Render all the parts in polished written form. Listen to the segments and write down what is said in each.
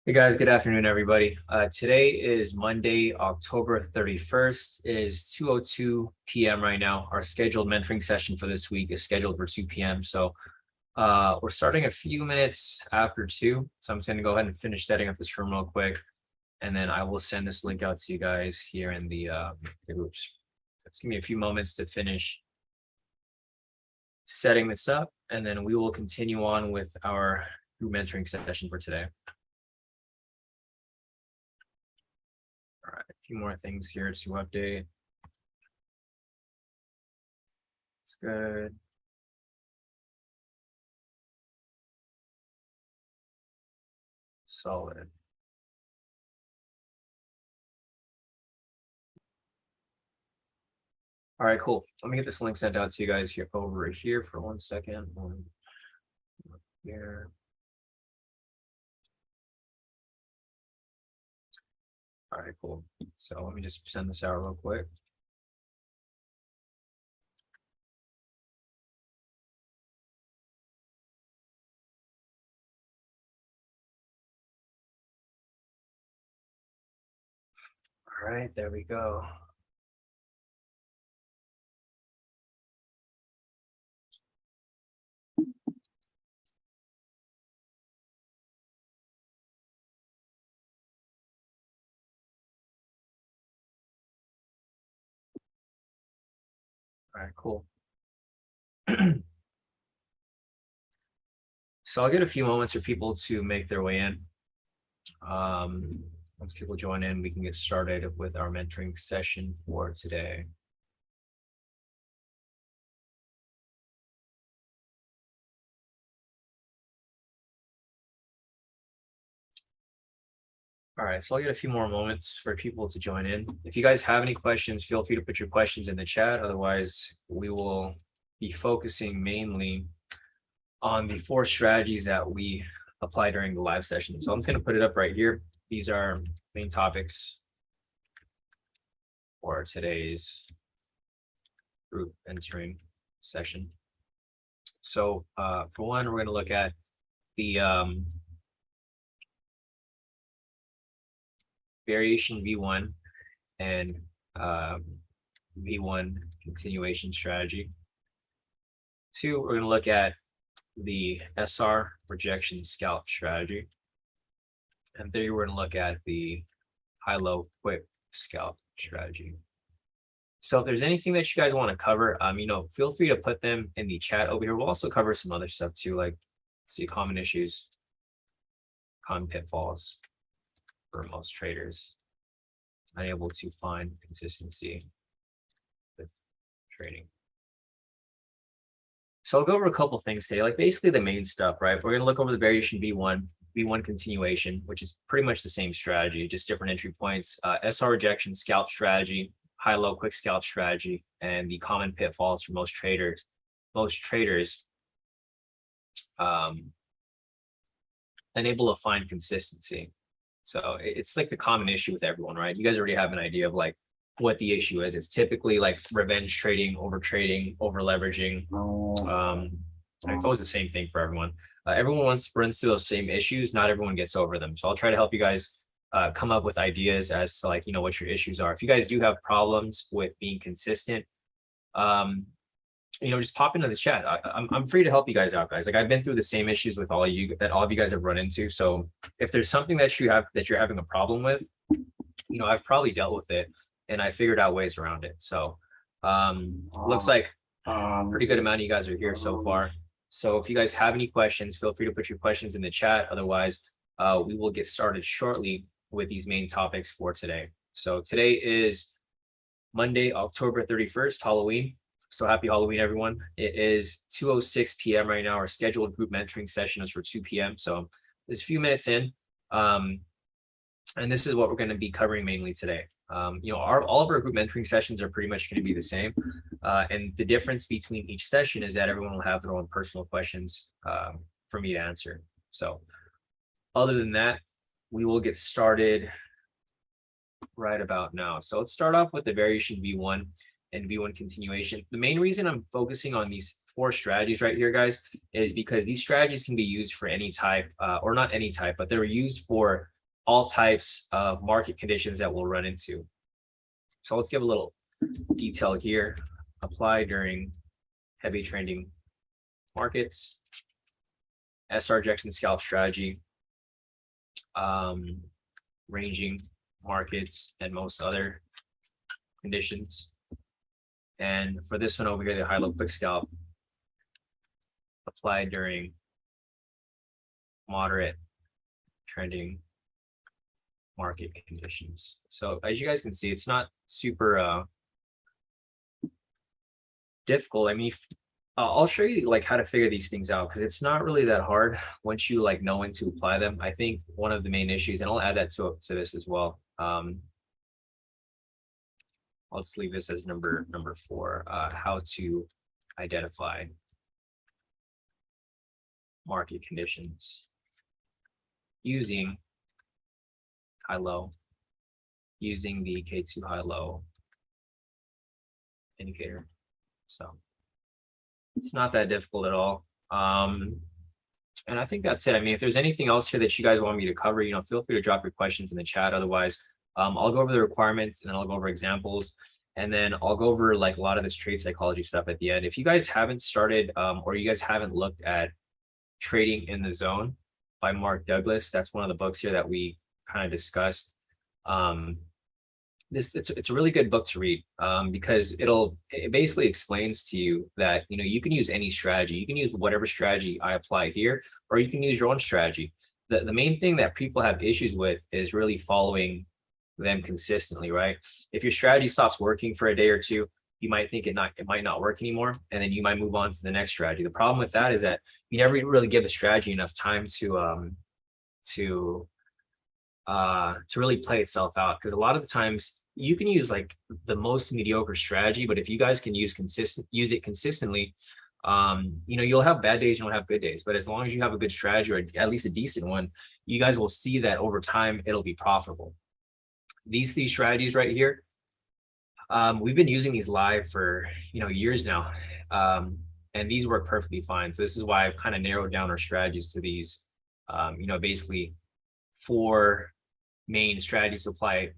Hey guys, good afternoon, everybody. Today is Monday, October 31st. It is 2:02 p.m. right now. Our scheduled mentoring session for this week is scheduled for 2 p.m. So we're starting a few minutes after 2. So I'm just going to go ahead and finish setting up this room real quick. And then I will send this link out to you guys here in the groups. So just give me a few moments to finish setting this up. And then we will continue on with our group mentoring session for today. All right, a few more things here to update. It's good. Solid. All right, cool. Let me get this link sent out to you guys here over here for 1 second. Here. All right, cool. So let me just send this out real quick. All right, there we go. All right, cool. So I'll get a few moments for people to make their way in. Once people join in, we can get started with our mentoring session for today. All right, so I'll get a few more moments for people to join in. If you guys have any questions, feel free to put your questions in the chat. Otherwise, we will be focusing mainly on the 4 strategies that we apply during the live session. So I'm just going to put it up right here. These are main topics for today's group entering session. So for one, we're going to look at the variation V1 and V1 continuation strategy. 2, we're going to look at the SR rejection scalp strategy. And 3, we're going to look at the high-low quick scalp strategy. So if there's anything that you guys want to cover, feel free to put them in the chat over here. We'll also cover some other stuff too, like see common issues, common pitfalls for most traders unable to find consistency with trading. So I'll go over a couple things today, like basically the main stuff, right? We're going to look over the variation V1 continuation, which is pretty much the same strategy, just different entry points, SR rejection scalp strategy, high-low quick scalp strategy, and the common pitfalls for most traders. Unable to find consistency. So it's like the common issue with everyone, right? You guys already have an idea of like what the issue is. It's typically like revenge trading, over trading, over leveraging. It's always the same thing for everyone. Everyone runs through those same issues. Not everyone gets over them. So I'll try to help you guys come up with ideas as to like, what your issues are. If you guys do have problems with being consistent, just pop into this chat. I'm free to help you guys out, guys. Like I've been through the same issues with all of you guys have run into. So if there's something that you're having a problem with, I've probably dealt with it and I figured out ways around it. So looks like a pretty good amount of you guys are here so far. So if you guys have any questions, feel free to put your questions in the chat. Otherwise, we will get started shortly with these main topics for today. So today is Monday, October 31st, Halloween. So happy Halloween, everyone. It is 2:06 p.m. right now. Our scheduled group mentoring session is for 2 p.m. So there's a few minutes in. And this is what we're going to be covering mainly today. All of our group mentoring sessions are pretty much going to be the same. And the difference between each session is that everyone will have their own personal questions for me to answer. So other than that, we will get started right about now. So let's start off with the variation V1 and V1 continuation. The main reason I'm focusing on these 4 strategies right here, guys, is because these strategies can be used for any type, or not any type, but they're used for all types of market conditions that we'll run into. So let's give a little detail here. Apply during heavy trending markets, SR Jackson scalp strategy, ranging markets, and most other conditions. And for this one over here, the high-low quick scalp, applied during moderate trending market conditions. So as you guys can see, it's not super difficult. I mean, I'll show you like how to figure these things out, because it's not really that hard once you like know when to apply them. I think one of the main issues, and I'll add that to this as well. I'll just leave this as number 4, how to identify market conditions using high-low, using the K2 high-low indicator. So it's not that difficult at all. And I think that's it. I mean, if there's anything else here that you guys want me to cover, feel free to drop your questions in the chat. Otherwise, I'll go over the requirements, and then I'll go over examples, and then I'll go over like a lot of this trade psychology stuff at the end. If you guys haven't started, or you guys haven't looked at Trading in the Zone by Mark Douglas, that's one of the books here that we kind of discussed. It's a really good book to read, because it basically explains to you that you can use any strategy. You can use whatever strategy I apply here, or you can use your own strategy. The main thing that people have issues with is really following them consistently, right? If your strategy stops working for a day or two, you might think it might not work anymore, and then you might move on to the next strategy. The problem with that is that you never really give the strategy enough time to really play itself out, because a lot of the times you can use like the most mediocre strategy, but if you guys can use it consistently, you'll have bad days, you'll have good days, but as long as you have a good strategy, or at least a decent one, you guys will see that over time it'll be profitable. These strategies right here, we've been using these live for years now, and these work perfectly fine. So this is why I've kind of narrowed down our strategies to these, basically 4 main strategies to apply,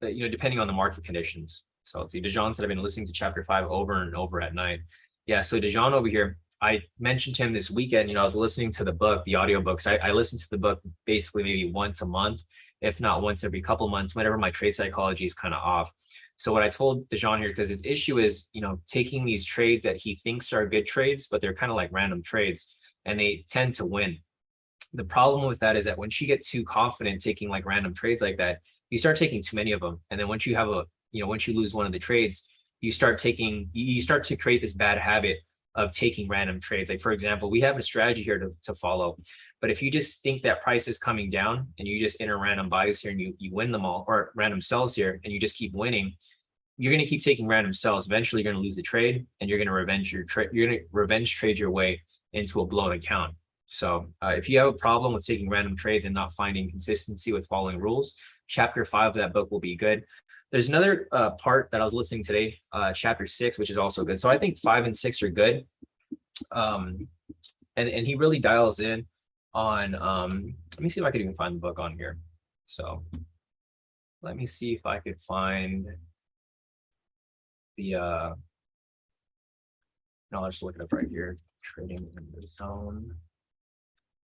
depending on the market conditions. So let's see, Dejan said I've been listening to chapter 5 over and over at night. Yeah, so Dejan over here, I mentioned to him this weekend, I was listening to the book, the audiobooks. I listened to the book basically maybe once a month, if not once every couple months, whenever my trade psychology is kind of off. So what I told Dejan here, because his issue is, taking these trades that he thinks are good trades, but they're kind of like random trades, and they tend to win. The problem with that is that once you get too confident taking like random trades like that, you start taking too many of them. And then once you have once you lose one of the trades, you start to create this bad habit of taking random trades. Like for example, we have a strategy here to follow, but if you just think that price is coming down and you just enter random buys here and you win them all, or random sells here, and you just keep winning, you're going to keep taking random sells. Eventually you're going to lose the trade, and you're going to revenge trade your way into a blown account. So if you have a problem with taking random trades and not finding consistency with following rules, chapter 5 of that book will be good. There's another part that I was listening today, chapter 6, which is also good. So I think 5 and 6 are good. And he really dials in on, let me see if I could even find the book on here. So let me see if I could find the, no, I'll just look it up right here. Trading in the Zone,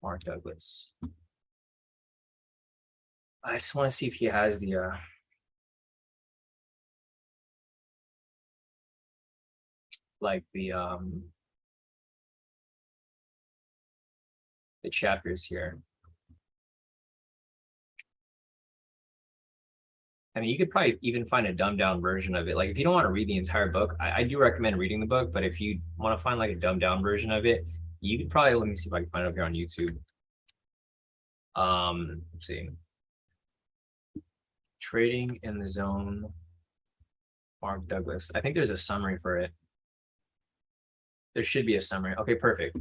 Mark Douglas. I just want to see if he has the, the chapters here. I mean, you could probably even find a dumbed down version of it. Like if you don't want to read the entire book, I do recommend reading the book, but if you want to find like a dumbed down version of it, you could probably, let me see if I can find it up here on YouTube. Let's see. Trading in the Zone, Mark Douglas. I think there's a summary for it. There should be a summary. Okay, perfect.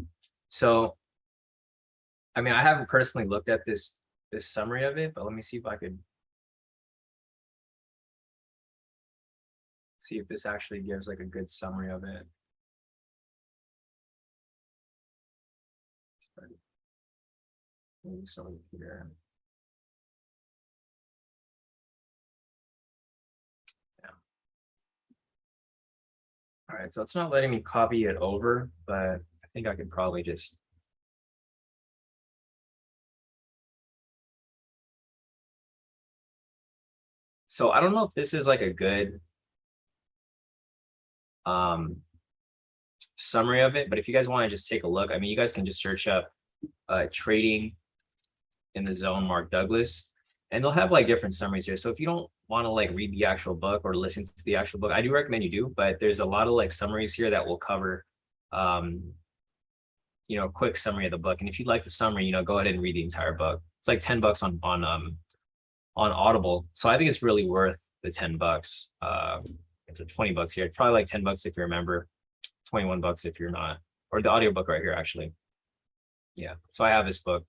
So, I mean, I haven't personally looked at this summary of it, but let me see if I could see if this actually gives like a good summary of it. Maybe something here. All right, so it's not letting me copy it over, but I think I could probably just. So I don't know if this is like a good summary of it, but if you guys want to just take a look, I mean, you guys can just search up trading in the zone Mark Douglas, and they'll have like different summaries here. So if you don't want to like read the actual book or listen to the actual book, I do recommend you do, but there's a lot of like summaries here that will cover you know, quick summary of the book. And if you'd like the summary, you know, go ahead and read the entire book. It's like $10 on Audible. So I think it's really worth the $10. It's a $20 here. It's probably like $10 if you're a member, $21 if you're not, or the audiobook right here, actually. Yeah. So I have this book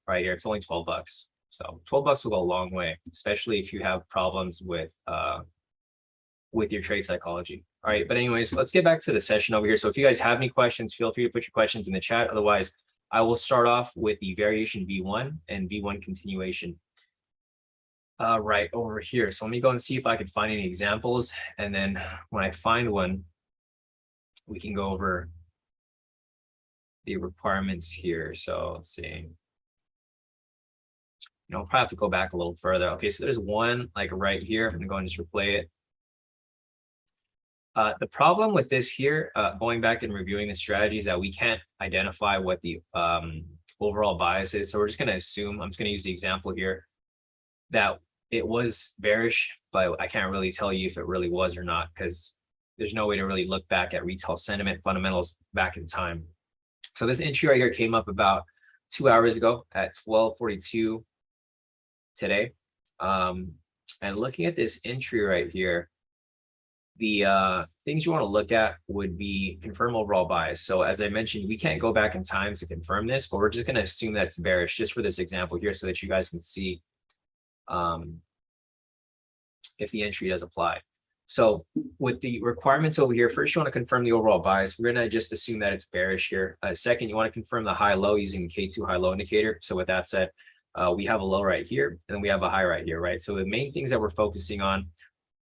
right here. It's only $12. So $12 will go a long way, especially if you have problems with your trade psychology. All right. But anyways, let's get back to the session over here. So if you guys have any questions, feel free to put your questions in the chat. Otherwise, I will start off with the variation V1 and V1 continuation right over here. So let me go and see if I can find any examples. And then when I find one, we can go over the requirements here. So let's see. You know, I'll probably have to go back a little further. Okay, so there's one like right here. I'm gonna go and just replay it. The problem with this here, going back and reviewing the strategy, is that we can't identify what the overall bias is. So we're just going to assume, I'm just going to use the example here, that it was bearish, but I can't really tell you if it really was or not, because there's no way to really look back at retail sentiment fundamentals back in time. So this entry right here came up about 2 hours ago at 12:42 today. And looking at this entry right here, the things you want to look at would be confirm overall bias. So as I mentioned, we can't go back in time to confirm this, but we're just going to assume that it's bearish just for this example here so that you guys can see if the entry does apply. So with the requirements over here, first you want to confirm the overall bias. We're going to just assume that it's bearish here. Second, you want to confirm the high-low using the K2 high-low indicator. So with that said, we have a low right here, and then we have a high right here, right? So the main things that we're focusing on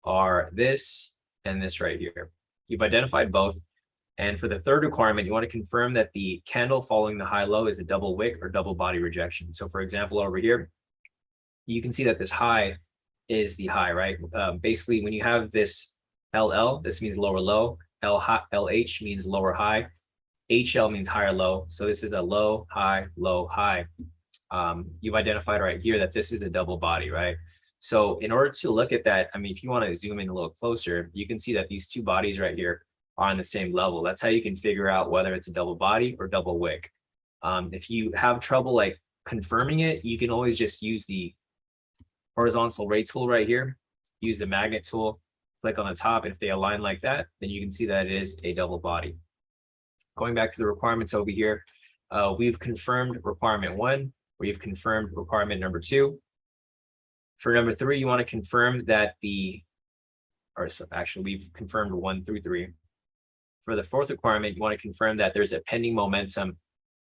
are this and this right here. You've identified both. And for the third requirement, you want to confirm that the candle following the high-low is a double wick or double body rejection. So for example, over here, you can see that this high is the high, right? Basically, when you have this LL, this means lower low, LH means lower high, HL means higher low. So this is a low, high, low, high. You've identified right here that this is a double body, right? So in order to look at that, I mean, if you want to zoom in a little closer, you can see that these two bodies right here are on the same level. That's how you can figure out whether it's a double body or double wick. If you have trouble like confirming it, you can always just use the horizontal rate tool right here, use the magnet tool, click on the top. And if they align like that, then you can see that it is a double body. Going back to the requirements over here, we've confirmed requirement 1, we've confirmed requirement number 2. For number 3, you want to confirm that actually we've confirmed 1 through 3. For the fourth requirement, you want to confirm that there's a pending momentum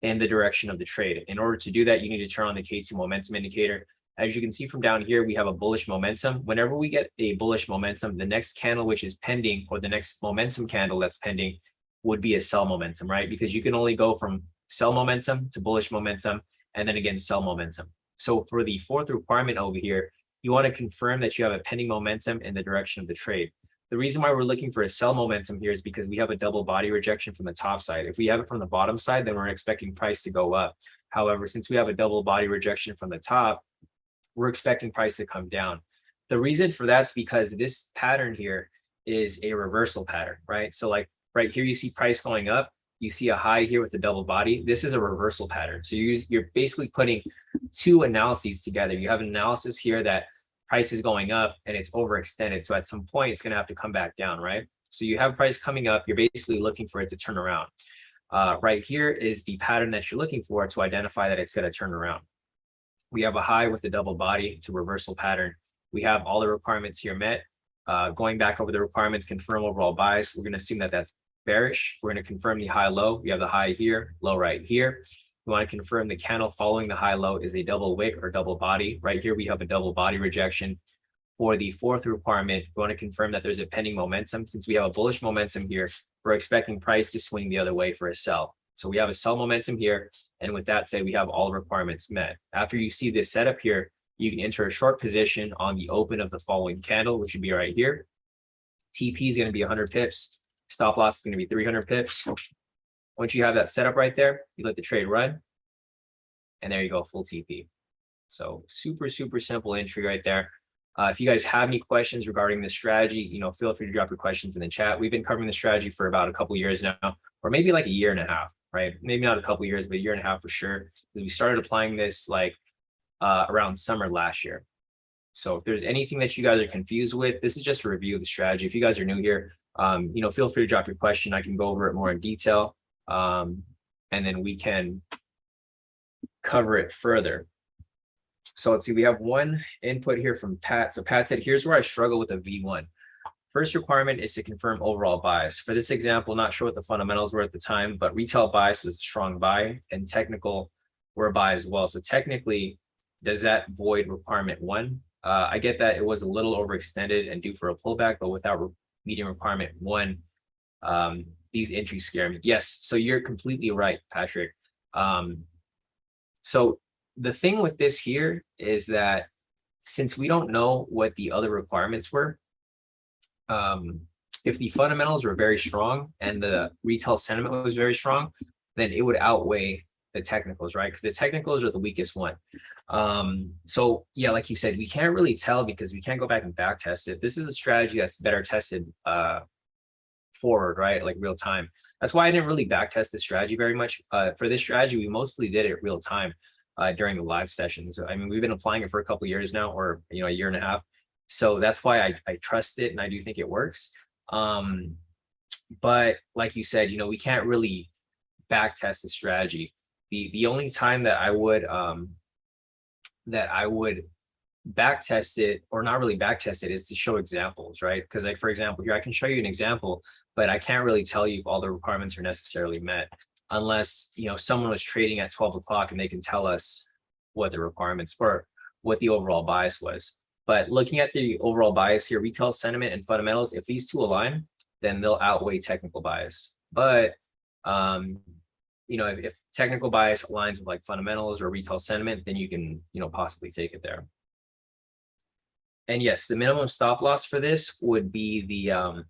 in the direction of the trade. In order to do that, you need to turn on the K2 momentum indicator. As you can see from down here, we have a bullish momentum. Whenever we get a bullish momentum, the next candle which is pending, or the next momentum candle that's pending, would be a sell momentum, right? Because you can only go from sell momentum to bullish momentum, and then again, sell momentum. So for the fourth requirement over here, you want to confirm that you have a pending momentum in the direction of the trade. The reason why we're looking for a sell momentum here is because we have a double body rejection from the top side. If we have it from the bottom side, then we're expecting price to go up. However, since we have a double body rejection from the top, we're expecting price to come down. The reason for that's because this pattern here is a reversal pattern, right? So like right here, you see price going up. You see a high here with the double body. This is a reversal pattern. So you're basically putting two analyses together. You have an analysis here that price is going up and it's overextended. So at some point, it's going to have to come back down, right? So you have price coming up. You're basically looking for it to turn around. Right here is the pattern that you're looking for to identify that it's going to turn around. We have a high with a double body. It's a reversal pattern. We have all the requirements here met. Going back over the requirements, confirm overall bias. We're going to assume that that's bearish. We're going to confirm the high low. We have the high here, low right here. We want to confirm the candle following the high low is a double wick or double body. Right here, we have a double body rejection. For the fourth requirement, we want to confirm that there's a pending momentum. Since we have a bullish momentum here, we're expecting price to swing the other way for a sell. So we have a sell momentum here. And with that said, we have all the requirements met. After you see this setup here, you can enter a short position on the open of the following candle, which would be right here. TP is going to be 100 pips. Stop loss is going to be 300 pips. Once you have that setup right there, you let the trade run. And there you go, full TP. So super, super simple entry right there. If you guys have any questions regarding this strategy, feel free to drop your questions in the chat. We've been covering the strategy for about a couple years now, or maybe like a year and a half, right? Maybe not a couple years, but a year and a half for sure. Because we started applying this like around summer last year. So if there's anything that you guys are confused with, this is just a review of the strategy. If you guys are new here, feel free to drop your question. I can go over it more in detail, and then we can cover it further. So let's see, we have one input here from Pat. So Pat said, here's where I struggle with a V1. First requirement is to confirm overall bias. For this example, not sure what the fundamentals were at the time, but retail bias was a strong buy and technical were a buy as well. So technically, does that void requirement 1? I get that it was a little overextended and due for a pullback, but without meeting requirement 1, these entries scare me. Yes, so you're completely right, Patrick. So the thing with this here is that since we don't know what the other requirements were, if the fundamentals were very strong and the retail sentiment was very strong, then it would outweigh the technicals, right? Because the technicals are the weakest one. So yeah, like you said, we can't really tell because we can't go back and back test it. This is a strategy that's better tested forward, right? Like real time. That's why I didn't really back test the strategy very much. For this strategy, we mostly did it real time during the live sessions. I mean, we've been applying it for a couple of years now, or a year and a half. So that's why I trust it and I do think it works. But like you said, we can't really back test the strategy. The only time that I would back test it, or not really back test it, is to show examples, right? Because like, for example, here I can show you an example, but I can't really tell you if all the requirements are necessarily met unless someone was trading at 12 o'clock and they can tell us what the requirements were, what the overall bias was. But looking at the overall bias here, retail sentiment and fundamentals, if these two align, then they'll outweigh technical bias. But if technical bias aligns with like fundamentals or retail sentiment, then you can possibly take it there. And yes, the minimum stop loss for this would be the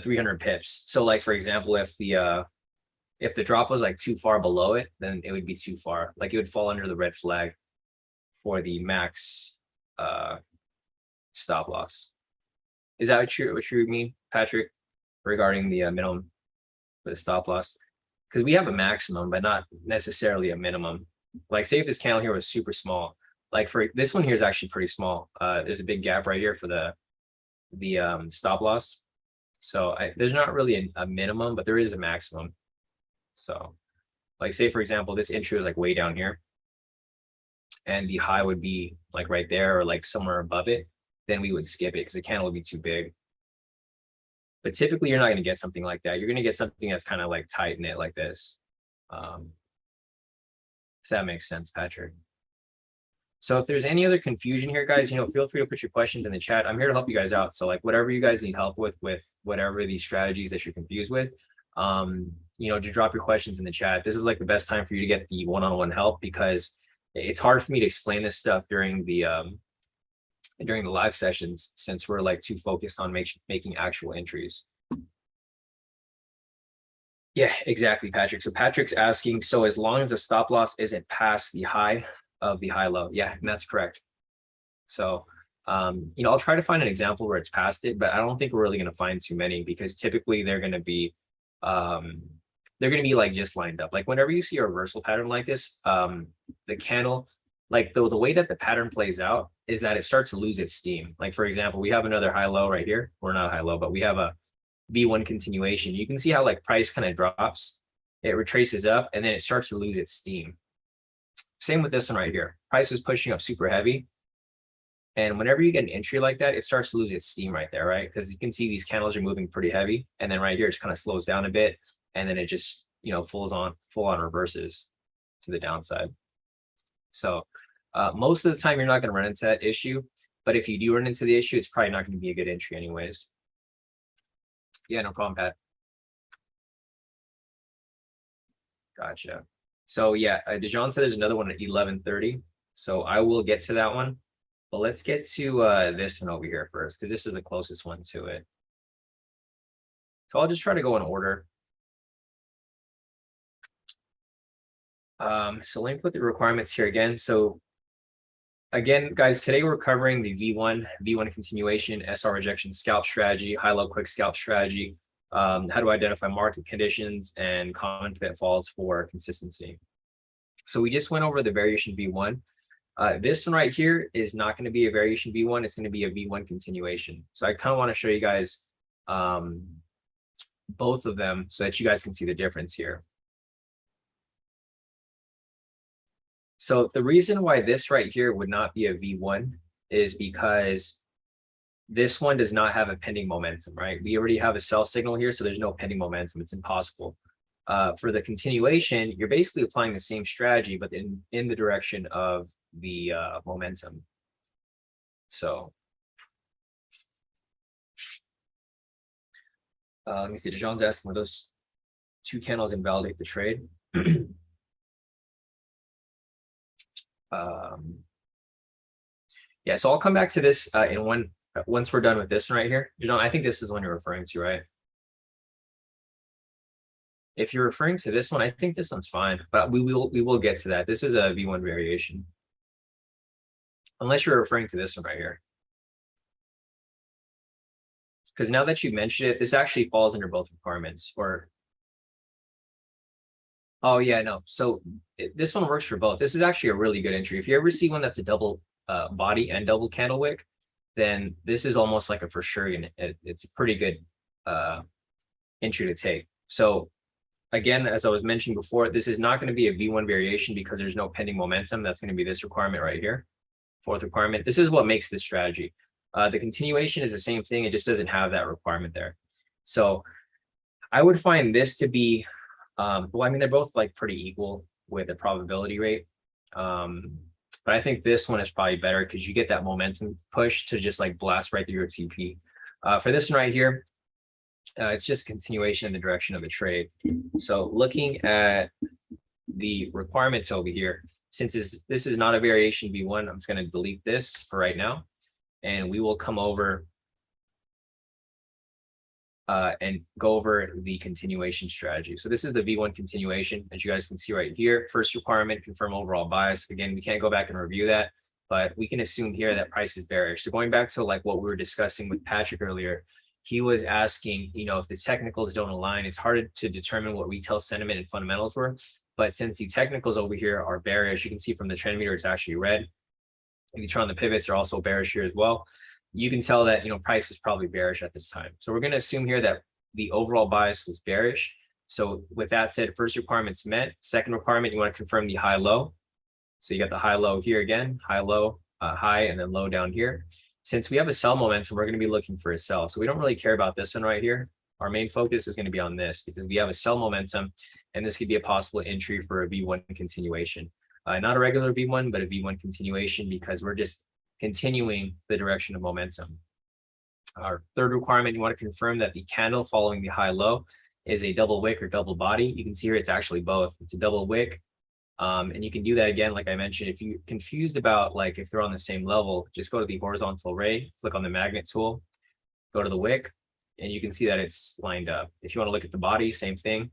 300 pips. So like, for example, if the drop was like too far below it, then it would be too far. Like it would fall under the red flag for the max stop loss. Is that what you mean, Patrick, regarding the minimum for the stop loss? Because we have a maximum, but not necessarily a minimum. Like say if this candle here was super small, like for this one here is actually pretty small. There's a big gap right here for the stop loss. So there's not really a minimum, but there is a maximum. So like say, for example, this entry was like way down here and the high would be like right there or like somewhere above it, then we would skip it because the candle would be too big. But typically you're not going to get something like that. You're going to get something that's kind of like tight knit like this. If that makes sense, Patrick. So if there's any other confusion here, guys, feel free to put your questions in the chat. I'm here to help you guys out. So like whatever you guys need help with whatever these strategies that you're confused with, just drop your questions in the chat. This is like the best time for you to get the one-on-one help because it's hard for me to explain this stuff during the live sessions since we're like too focused on making actual entries. Yeah, exactly, Patrick. So Patrick's asking, so as long as the stop loss isn't past the high of the high low. Yeah, and that's correct. So, I'll try to find an example where it's past it, but I don't think we're really going to find too many because typically they're going to be like just lined up. Like whenever you see a reversal pattern like this, the candle, like the way that the pattern plays out is that it starts to lose its steam. Like for example, we have another high low right here, or not high low, but we have a V1 continuation. You can see how like price kind of drops, it retraces up, and then it starts to lose its steam. Same with this one right here. Price is pushing up super heavy. And whenever you get an entry like that, it starts to lose its steam right there, right? Because you can see these candles are moving pretty heavy. And then right here, it kind of slows down a bit. And then it just, full on reverses to the downside. So most of the time, you're not going to run into that issue. But if you do run into the issue, it's probably not going to be a good entry anyways. Yeah, no problem, Pat. Gotcha. So yeah, Dijon said there's another one at 11:30. So I will get to that one. But let's get to this one over here first, because this is the closest one to it. So I'll just try to go in order. So let me put the requirements here again. So again, guys, today we're covering the V1 continuation, SR rejection scalp strategy, high-low quick scalp strategy, how to identify market conditions and common pitfalls for consistency. So we just went over the variation V1. This one right here is not going to be a variation V1. It's going to be a V1 continuation. So I kind of want to show you guys both of them so that you guys can see the difference here. So the reason why this right here would not be a V1 is because this one does not have a pending momentum, right? We already have a sell signal here, so there's no pending momentum. It's impossible. For the continuation, you're basically applying the same strategy, but in the direction of the momentum. So let me see. Dijon's asking, will those two candles invalidate the trade? Yeah, so I'll come back to this once we're done with this one right here. Dijon, I think this is the one you're referring to, right? If you're referring to this one, I think this one's fine, but we will get to that. This is a V1 variation. Unless you're referring to this one right here. Because now that you mentioned it, this actually falls under both requirements. Or oh yeah, no. So this one works for both. This is actually a really good entry. If you ever see one that's a double body and double candle wick, then this is almost like a for sure. And it's a pretty good entry to take. So again, as I was mentioning before, this is not going to be a V1 variation because there's no pending momentum. That's going to be this requirement right here. Fourth requirement. This is what makes this strategy. The continuation is the same thing. It just doesn't have that requirement there. So I would find this to be, well, I mean, they're both like pretty equal with the probability rate. But I think this one is probably better because you get that momentum push to just like blast right through your TP. For this one right here, it's just continuation in the direction of the trade. So looking at the requirements over here, since this is not a variation V1, I'm just going to delete this for right now. And we will come over and go over the continuation strategy. So this is the V1 continuation, as you guys can see right here. First requirement, confirm overall bias. Again, we can't go back and review that, but we can assume here that price is bearish. So going back to like what we were discussing with Patrick earlier, he was asking, you know, if the technicals don't align, it's hard to determine what retail sentiment and fundamentals were. But since the technicals over here are bearish, you can see from the trend meter, it's actually red. If you turn on the pivots, are also bearish here as well. You can tell that, you know, price is probably bearish at this time. So we're going to assume here that the overall bias was bearish. So with that said, first requirement's met. Second requirement, you want to confirm the high low. So you got the high low here again, high low, high, and then low down here. Since we have a sell momentum, we're going to be looking for a sell. So we don't really care about this one right here. Our main focus is going to be on this because we have a sell momentum, and this could be a possible entry for a V1 continuation. Not a regular V1, but a V1 continuation because we're just continuing the direction of momentum. Our third requirement, you want to confirm that the candle following the high low is a double wick or double body. You can see here it's actually both. It's a double wick. And you can do that again, like I mentioned. If you're confused about like if they're on the same level, just go to the horizontal ray, click on the magnet tool, go to the wick, and you can see that it's lined up. If you want to look at the body, same thing.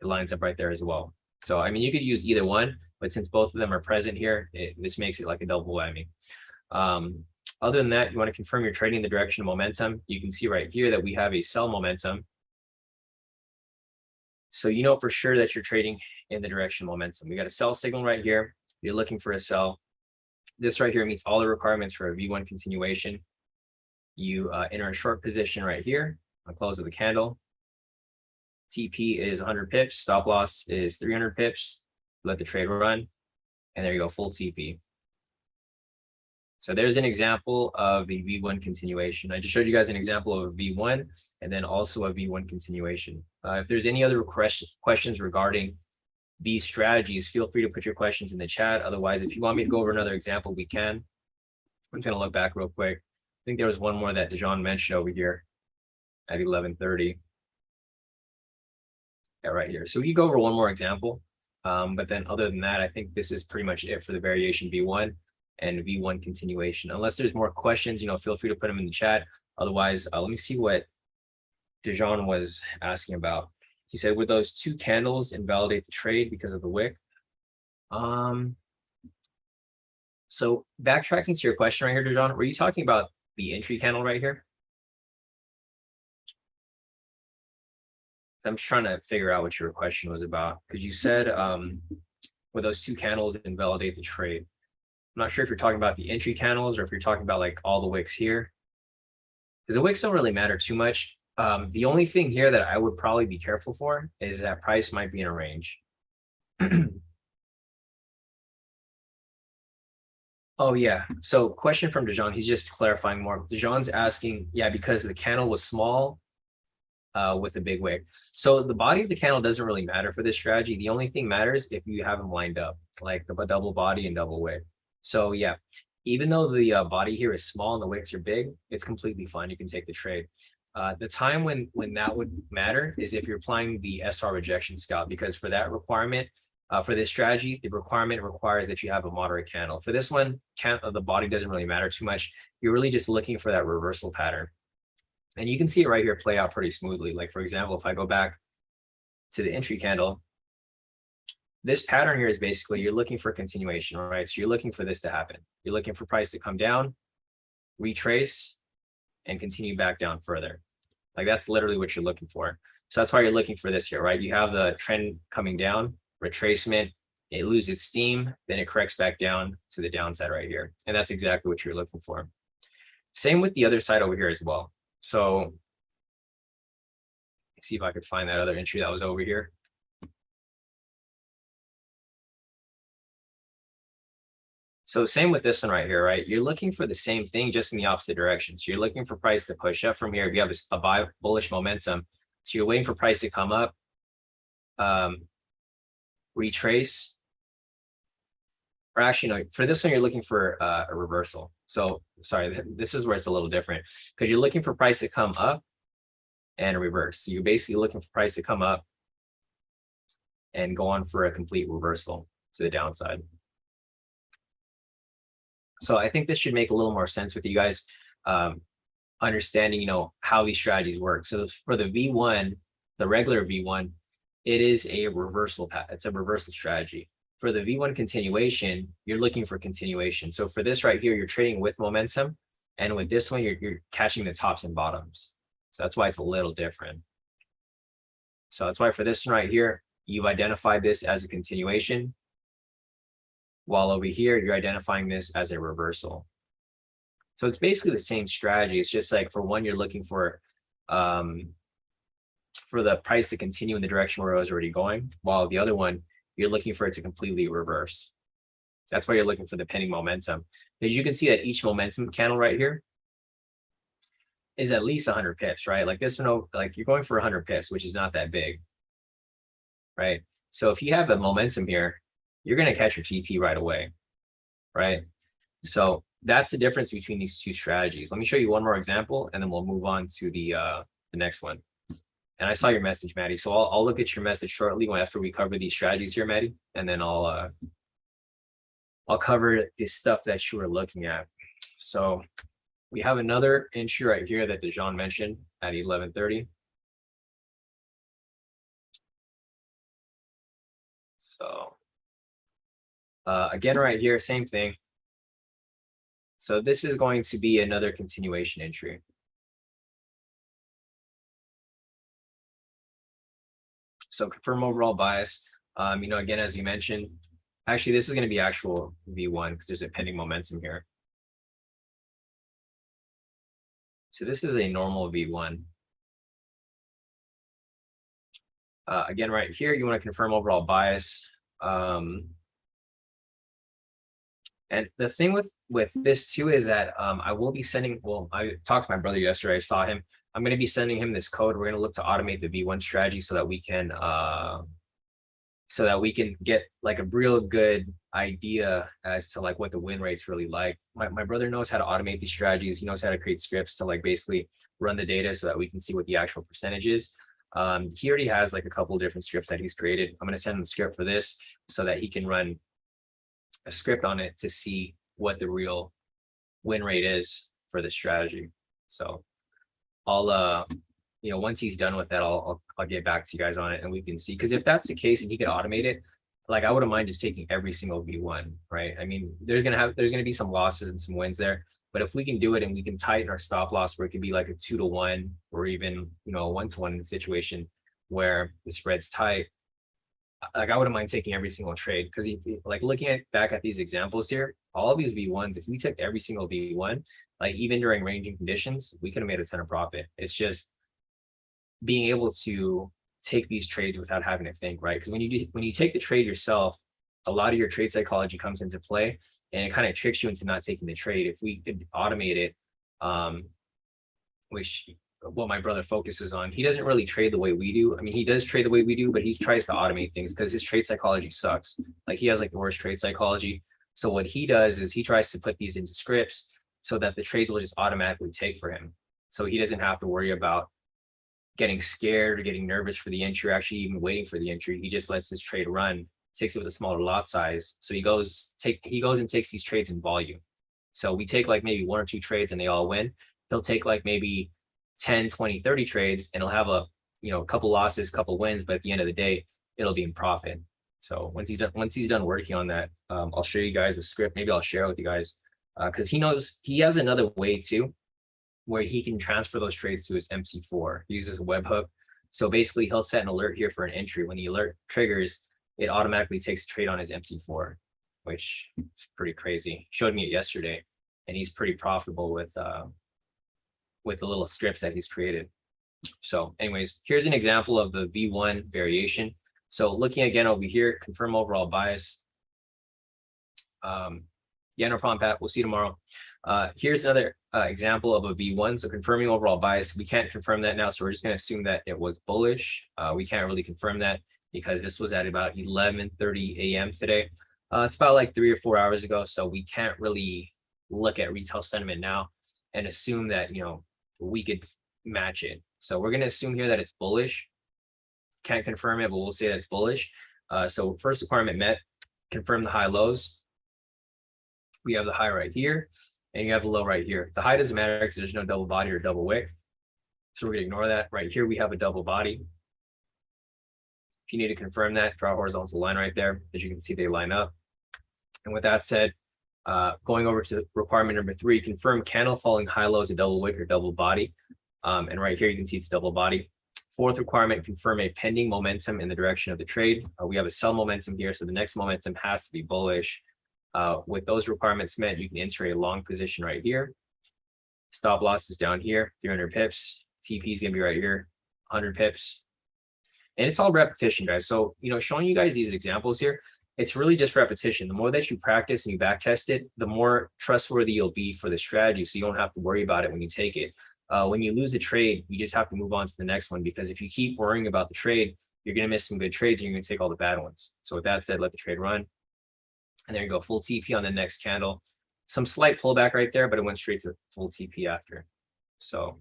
It lines up right there as well. So, I mean, you could use either one, but since both of them are present here, this makes it like a double whammy. Other than that, you want to confirm you're trading in the direction of momentum. You can see right here that we have a sell momentum. So you know for sure that you're trading in the direction of momentum. We got a sell signal right here. You're looking for a sell. This right here meets all the requirements for a V1 continuation. You enter a short position right here on close of the candle. TP is 100 pips. Stop loss is 300 pips. Let the trade run. And there you go, full TP. So there's an example of a V1 continuation. I just showed you guys an example of a V1 and then also a V1 continuation. If there's any other questions regarding these strategies, feel free to put your questions in the chat. Otherwise, if you want me to go over another example, we can. I'm just going to look back real quick. I think there was one more that Dijon mentioned over here. at 11:30. Yeah, right here. So we go over one more example. But then other than that, I think this is pretty much it for the variation V1 and V1 continuation. Unless there's more questions, feel free to put them in the chat. Otherwise, let me see what Dejan was asking about. He said, would those two candles invalidate the trade because of the wick? So backtracking to your question right here, Dejan, were you talking about the entry candle right here? I'm just trying to figure out what your question was about, because you said, would those two candles invalidate the trade? I'm not sure if you're talking about the entry candles or if you're talking about like all the wicks here, because the wicks don't really matter too much. The only thing here that I would probably be careful for is that price might be in a range. Oh yeah. So question from Dejan, he's just clarifying more. Dejan's asking, yeah, because the candle was small with a big wick. So the body of the candle doesn't really matter for this strategy. The only thing matters if you have them lined up, like the double body and double wick. So yeah, even though the body here is small and the wicks are big, it's completely fine. You can take the trade. The time when that would matter is if you're applying the SR rejection scalp, because for that requirement, for this strategy, the requirement requires that you have a moderate candle. For this one, the body doesn't really matter too much. You're really just looking for that reversal pattern. And you can see it right here play out pretty smoothly. Like, for example, if I go back to the entry candle, this pattern here is basically you're looking for continuation, right? So you're looking for this to happen. You're looking for price to come down, retrace, and continue back down further. Like, that's literally what you're looking for. So that's why you're looking for this here, right? You have the trend coming down, retracement, it loses its steam, then it corrects back down to the downside right here. And that's exactly what you're looking for. Same with the other side over here as well. So let's see if I could find that other entry that was over here. So same with this one right here, right? You're looking for the same thing, just in the opposite direction. So you're looking for price to push up from here. If you have a buy bullish momentum, so you're waiting for price to come up, retrace, or actually, no, for this one, you're looking for a reversal. So sorry, this is where it's a little different, because you're looking for price to come up and reverse. So you're basically looking for price to come up and go on for a complete reversal to the downside. So I think this should make a little more sense with you guys understanding, how these strategies work. So for the V1, the regular V1, it is a reversal path. It's a reversal strategy. For the V1 continuation, you're looking for continuation. So for this right here, you're trading with momentum. And with this one, you're catching the tops and bottoms. So that's why it's a little different. So that's why for this one right here, you've identified this as a continuation, while over here, you're identifying this as a reversal. So it's basically the same strategy. It's just like for one, you're looking for the price to continue in the direction where it was already going, while the other one, you're looking for it to completely reverse. That's why you're looking for the pending momentum. Because you can see that each momentum candle right here is at least 100 pips, right? Like this one, like you're going for 100 pips, which is not that big, right? So if you have a momentum here, you're going to catch your TP right away, right? So that's the difference between these two strategies. Let me show you one more example, and then we'll move on to the next one. And I saw your message, Maddie. So I'll look at your message shortly after we cover these strategies here, Maddie, and then I'll cover the stuff that you were looking at. So we have another entry right here that Dejan mentioned at 11:30. So again, right here, same thing. So this is going to be another continuation entry. So confirm overall bias. Again, as you mentioned, actually, this is going to be actual V1 because there's a pending momentum here. So this is a normal V1. Again, right here, you want to confirm overall bias. And the thing with this too is that I will be sending, I talked to my brother yesterday, I saw him. I'm going to be sending him this code. We're going to look to automate the V1 strategy so that we can get like a real good idea as to like what the win rate's really like. My brother knows how to automate these strategies. He knows how to create scripts to like basically run the data so that we can see what the actual percentage is. He already has like a couple of different scripts that he's created. I'm going to send him the script for this so that he can run a script on it to see what the real win rate is for the strategy. So I'll once he's done with that, I'll get back to you guys on it and we can see, because if that's the case and he can automate it, like I wouldn't mind just taking every single V1, right? I mean, there's gonna be some losses and some wins there, but if we can do it and we can tighten our stop loss where it can be like a 2-to-1 or even a 1-to-1 situation where the spread's tight, like I wouldn't mind taking every single trade, because like looking back at these examples here, all of these V1s, if we took every single V1, like even during ranging conditions, we could have made a ton of profit. It's just being able to take these trades without having to think, right? Because when you take the trade yourself, a lot of your trade psychology comes into play and it kind of tricks you into not taking the trade. If we could automate it, which what my brother focuses on, he doesn't really trade the way we do. I mean, he does trade the way we do, but he tries to automate things because his trade psychology sucks. Like he has like the worst trade psychology. So what he does is he tries to put these into scripts so that the trades will just automatically take for him. So he doesn't have to worry about getting scared or getting nervous for the entry, or actually even waiting for the entry. He just lets this trade run, takes it with a smaller lot size. So he goes and takes these trades in volume. So we take like maybe 1 or 2 trades and they all win. He'll take like maybe 10, 20, 30 trades and he'll have a couple losses, couple wins, but at the end of the day, it'll be in profit. So once he's done working on that, I'll show you guys the script. Maybe I'll share it with you guys because he has another way too, where he can transfer those trades to his MC4. He uses a webhook. So basically he'll set an alert here for an entry. When the alert triggers, it automatically takes a trade on his MC4, which is pretty crazy. He showed me it yesterday and he's pretty profitable with the little scripts that he's created. So anyways, here's an example of the V1 variation. So looking again over here, confirm overall bias. Yeah, no problem, Pat. We'll see you tomorrow. Here's another example of a V1. So confirming overall bias. We can't confirm that now, so we're just going to assume that it was bullish. We can't really confirm that because this was at about 11:30 a.m. today. It's about like 3 or 4 hours ago, so we can't really look at retail sentiment now and assume that we could match it. So we're going to assume here that it's bullish. Can't confirm it, but we'll say that it's bullish. So first requirement met, confirm the high lows. We have the high right here, and you have the low right here. The high doesn't matter because there's no double body or double wick. So we're going to ignore that. Right here, we have a double body. If you need to confirm that, draw a horizontal line right there. As you can see, they line up. And with that said, going over to requirement number 3, confirm candle following high lows, a double wick or double body. And right here, you can see it's double body. 4th requirement, confirm a pending momentum in the direction of the trade. We have a sell momentum here, so the next momentum has to be bullish. With those requirements met, you can insert a long position right here. Stop loss is down here, 300 pips. TP is going to be right here, 100 pips. And it's all repetition, guys. So, showing you guys these examples here, it's really just repetition. The more that you practice and you back test it, the more trustworthy you'll be for the strategy. So you don't have to worry about it when you take it. When you lose a trade, you just have to move on to the next one, because if you keep worrying about the trade, you're going to miss some good trades and you're going to take all the bad ones. So with that said, let the trade run. And there you go, full TP on the next candle. Some slight pullback right there, but it went straight to full TP after. So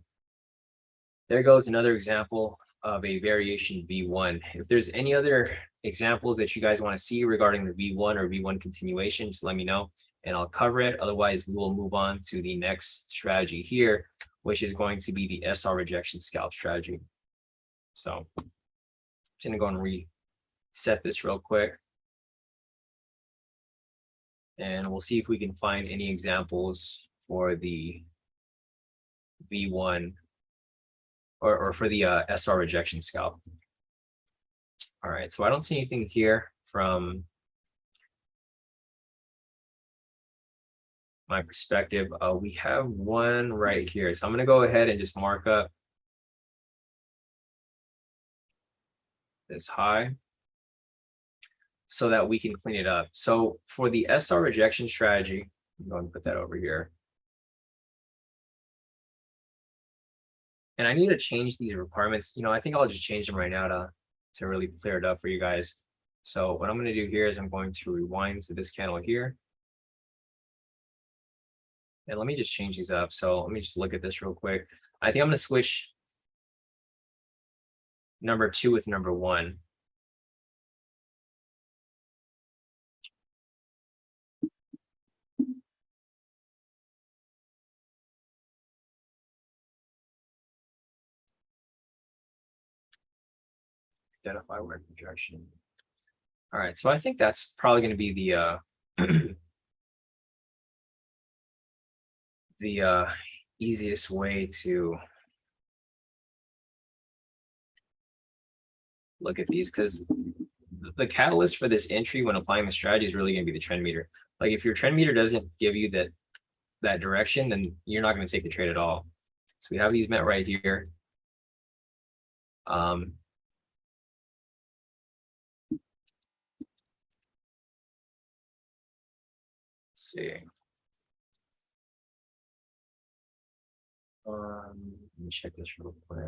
there goes another example of a variation V1. If there's any other examples that you guys want to see regarding the V1 or V1 continuation, just let me know and I'll cover it. Otherwise, we will move on to the next strategy here, which is going to be the SR rejection scalp strategy. So I'm just going to go and reset this real quick. And we'll see if we can find any examples for the V1 or for the SR rejection scalp. All right, so I don't see anything here from my perspective. We have one right here. So I'm going to go ahead and just mark up this high so that we can clean it up. So for the SR rejection strategy, I'm going to put that over here. And I need to change these requirements. I think I'll just change them right now to really clear it up for you guys. So what I'm going to do here is I'm going to rewind to this candle here. And let me just change these up. So let me just look at this real quick. I think I'm going to switch number 2 with number 1. Identify where projection. All right, so I think that's probably going to be the the easiest way to look at these, because the catalyst for this entry when applying the strategy is really going to be the trend meter. Like if your trend meter doesn't give you that direction, then you're not going to take the trade at all. So we have these met right here. Let's see. Let me check this real quick.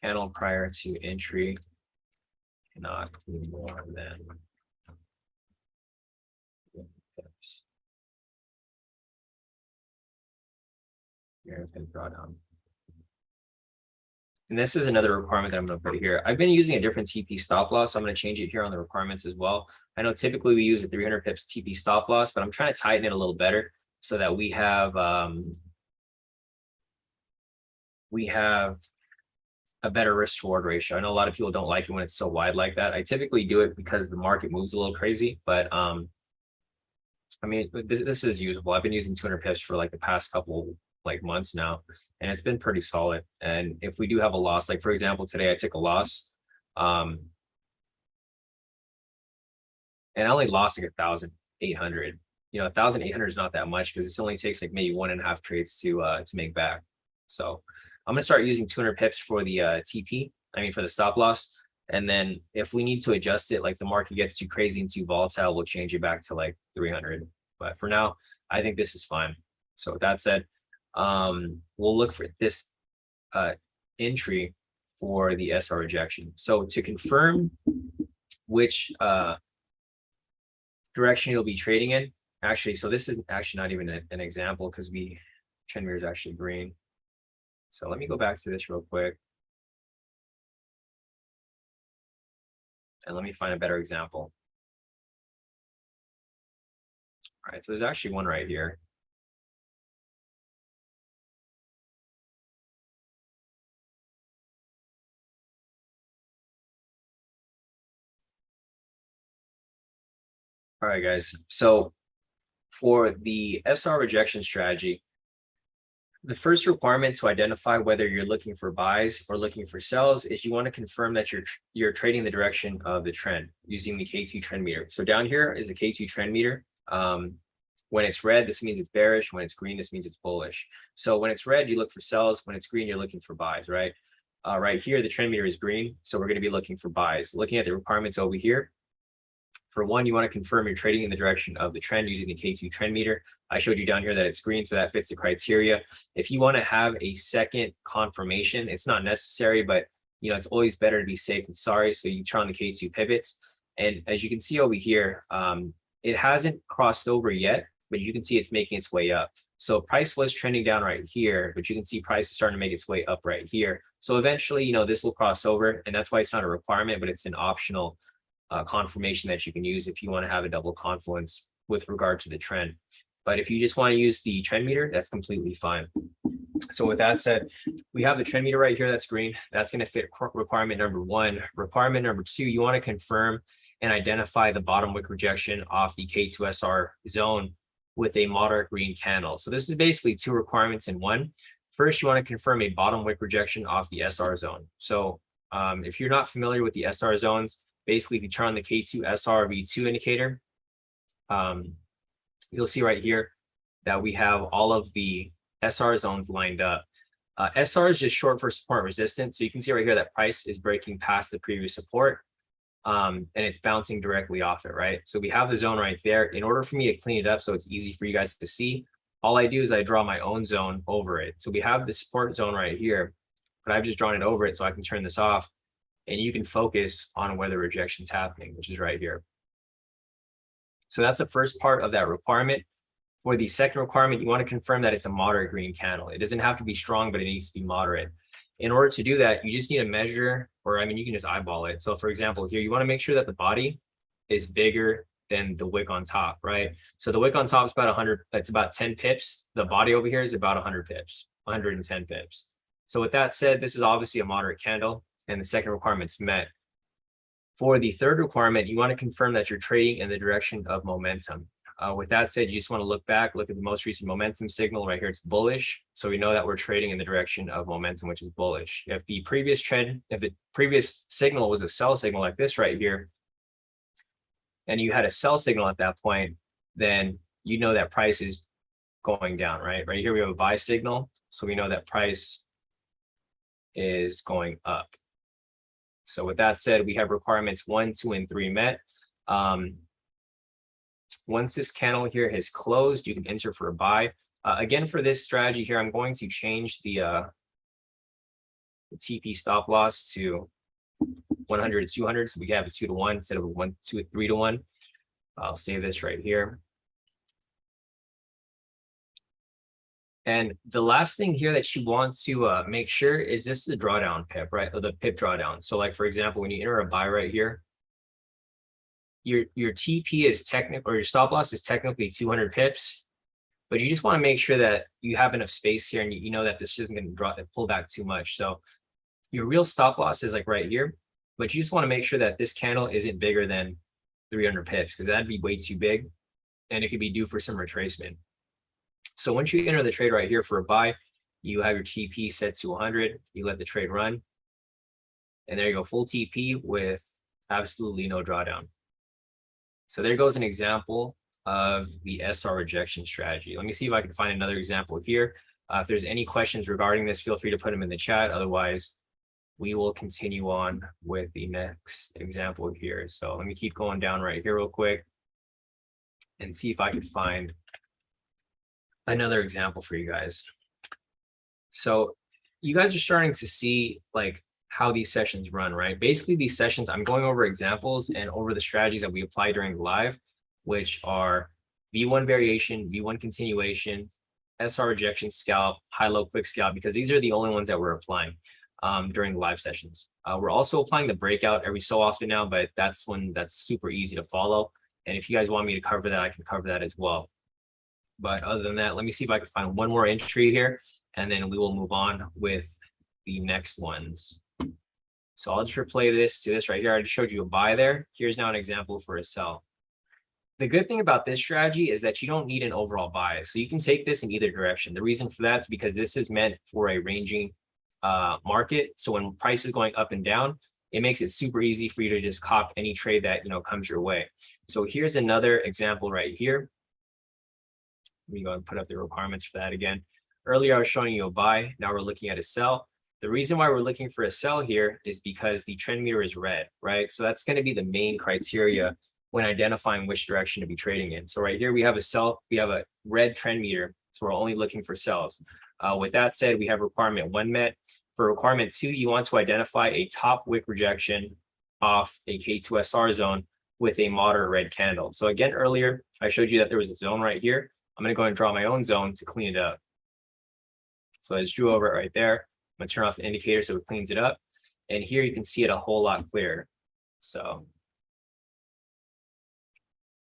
Candle prior to entry cannot be more than drawdown. And this is another requirement that I'm going to put here. I've been using a different TP stop loss. So I'm going to change it here on the requirements as well. I know typically we use a 300 pips TP stop loss, but I'm trying to tighten it a little better so that we have a better risk reward ratio. I know a lot of people don't like it when it's so wide like that. I typically do it because the market moves a little crazy, but I mean, this is usable. I've been using 200 pips for like the past couple months now, and it's been pretty solid. And if we do have a loss, like for example, today I took a loss, and I only lost like 1,800. 1,800 is not that much because it only takes like maybe 1.5 trades to make back. So I'm gonna start using 200 pips for the TP. I mean for the stop loss, and then if we need to adjust it, like the market gets too crazy and too volatile, we'll change it back to like 300. But for now, I think this is fine. So with that said, we'll look for this entry for the SR rejection. So to confirm which direction you'll be trading in, actually, so this is actually not even an example because trend mirror is actually green. So let me go back to this real quick. And let me find a better example. All right, so there's actually one right here. All right, guys. So for the SR rejection strategy, the first requirement to identify whether you're looking for buys or looking for sells is you want to confirm that you're trading the direction of the trend using the K2 trend meter. So down here is the K2 trend meter. When it's red, this means it's bearish. When it's green, this means it's bullish. So when it's red, you look for sells. When it's green, you're looking for buys, right? Right here, the trend meter is green. So we're going to be looking for buys. Looking at the requirements over here, for one, you want to confirm you're trading in the direction of the trend using the K2 trend meter. I showed you down here that it's green, so that fits the criteria. If you want to have a second confirmation, it's not necessary, but it's always better to be safe than sorry. So you turn on the K2 pivots. And as you can see over here, it hasn't crossed over yet, but you can see it's making its way up. So price was trending down right here, but you can see price is starting to make its way up right here. So eventually, this will cross over, and that's why it's not a requirement, but it's an optional confirmation that you can use if you want to have a double confluence with regard to the trend. But if you just want to use the trend meter, that's completely fine. So with that said, we have the trend meter right here that's green. That's going to fit requirement number 1. Requirement number 2, you want to confirm and identify the bottom wick rejection off the K2SR zone with a moderate green candle. So this is basically 2 requirements in one. First, you want to confirm a bottom wick rejection off the SR zone. So if you're not familiar with the SR zones, basically, if you turn on the K2 SR V2 indicator, you'll see right here that we have all of the SR zones lined up. SR is just short for support resistance. So you can see right here that price is breaking past the previous support, and it's bouncing directly off it, right? So we have the zone right there. In order for me to clean it up so it's easy for you guys to see, all I do is I draw my own zone over it. So we have the support zone right here, but I've just drawn it over it so I can turn this off. And you can focus on where the rejection is happening, which is right here. So that's the first part of that requirement. For the second requirement, you want to confirm that it's a moderate green candle. It doesn't have to be strong, but it needs to be moderate. In order to do that, you just need to measure, or I mean, you can just eyeball it. So for example, here, you want to make sure that the body is bigger than the wick on top, right? So the wick on top is about 100, it's about 10 pips. The body over here is about 100 pips, 110 pips. So with that said, this is obviously a moderate candle, and the second requirement's met. For the third requirement, you want to confirm that you're trading in the direction of momentum. With that said, you just want to look back, look at the most recent momentum signal right here. It's bullish. So we know that we're trading in the direction of momentum, which is bullish. If the previous trend, if the previous signal was a sell signal like this right here, and you had a sell signal at that point, then you know that price is going down, right? Right here we have a buy signal. So we know that price is going up. So with that said, we have requirements 1, 2, and 3 met. Once this candle here has closed, you can enter for a buy. Again, for this strategy here, I'm going to change the TP stop loss to 100 to 200. So we can have a 2 to 1 instead of a 1, 2, 3 to 1. I'll save this right here. And the last thing here that you want to make sure is this the drawdown pip, right? Or the pip drawdown. So like, for example, when you enter a buy right here, your TP is technical, or your stop loss is technically 200 pips, but you just want to make sure that you have enough space here, and you know that this isn't going to pull back too much. So your real stop loss is like right here, but you just want to make sure that this candle isn't bigger than 300 pips, because that'd be way too big, and it could be due for some retracement. So once you enter the trade right here for a buy, you have your TP set to 100, you let the trade run, and there you go, full TP with absolutely no drawdown. So there goes an example of the SR rejection strategy. Let me see if I can find another example here. If there's any questions regarding this, feel free to put them in the chat. Otherwise, we will continue on with the next example here. So let me keep going down right here real quick and see if I can find another example for you guys. So you guys are starting to see like how these sessions run, right? Basically, these sessions, I'm going over examples and over the strategies that we apply during the live, which are V1 variation, V1 continuation, SR rejection, scalp, high-low quick scalp, because these are the only ones that we're applying during the live sessions. We're also applying the breakout every so often now, but that's one that's super easy to follow. And if you guys want me to cover that, I can cover that as well. But other than that, let me see if I can find one more entry here, and then we will move on with the next ones. So I'll just replay this to this right here. I already showed you a buy there. Here's now an example for a sell. The good thing about this strategy is that you don't need an overall buy. So you can take this in either direction. The reason for that is because this is meant for a ranging market. So when price is going up and down, it makes it super easy for you to just cop any trade that comes your way. So here's another example right here. Let me go and put up the requirements for that again. Earlier, I was showing you a buy. Now we're looking at a sell. The reason why we're looking for a sell here is because the trend meter is red, right? So that's going to be the main criteria when identifying which direction to be trading in. So right here, we have a sell, we have a red trend meter. So we're only looking for sells. With that said, we have requirement 1 met. For requirement 2, you want to identify a top wick rejection off a K2SR zone with a moderate red candle. So again, earlier, I showed you that there was a zone right here. I'm going to go and draw my own zone to clean it up. So I just drew over it right there. I'm going to turn off the indicator so it cleans it up. And here you can see it a whole lot clearer. So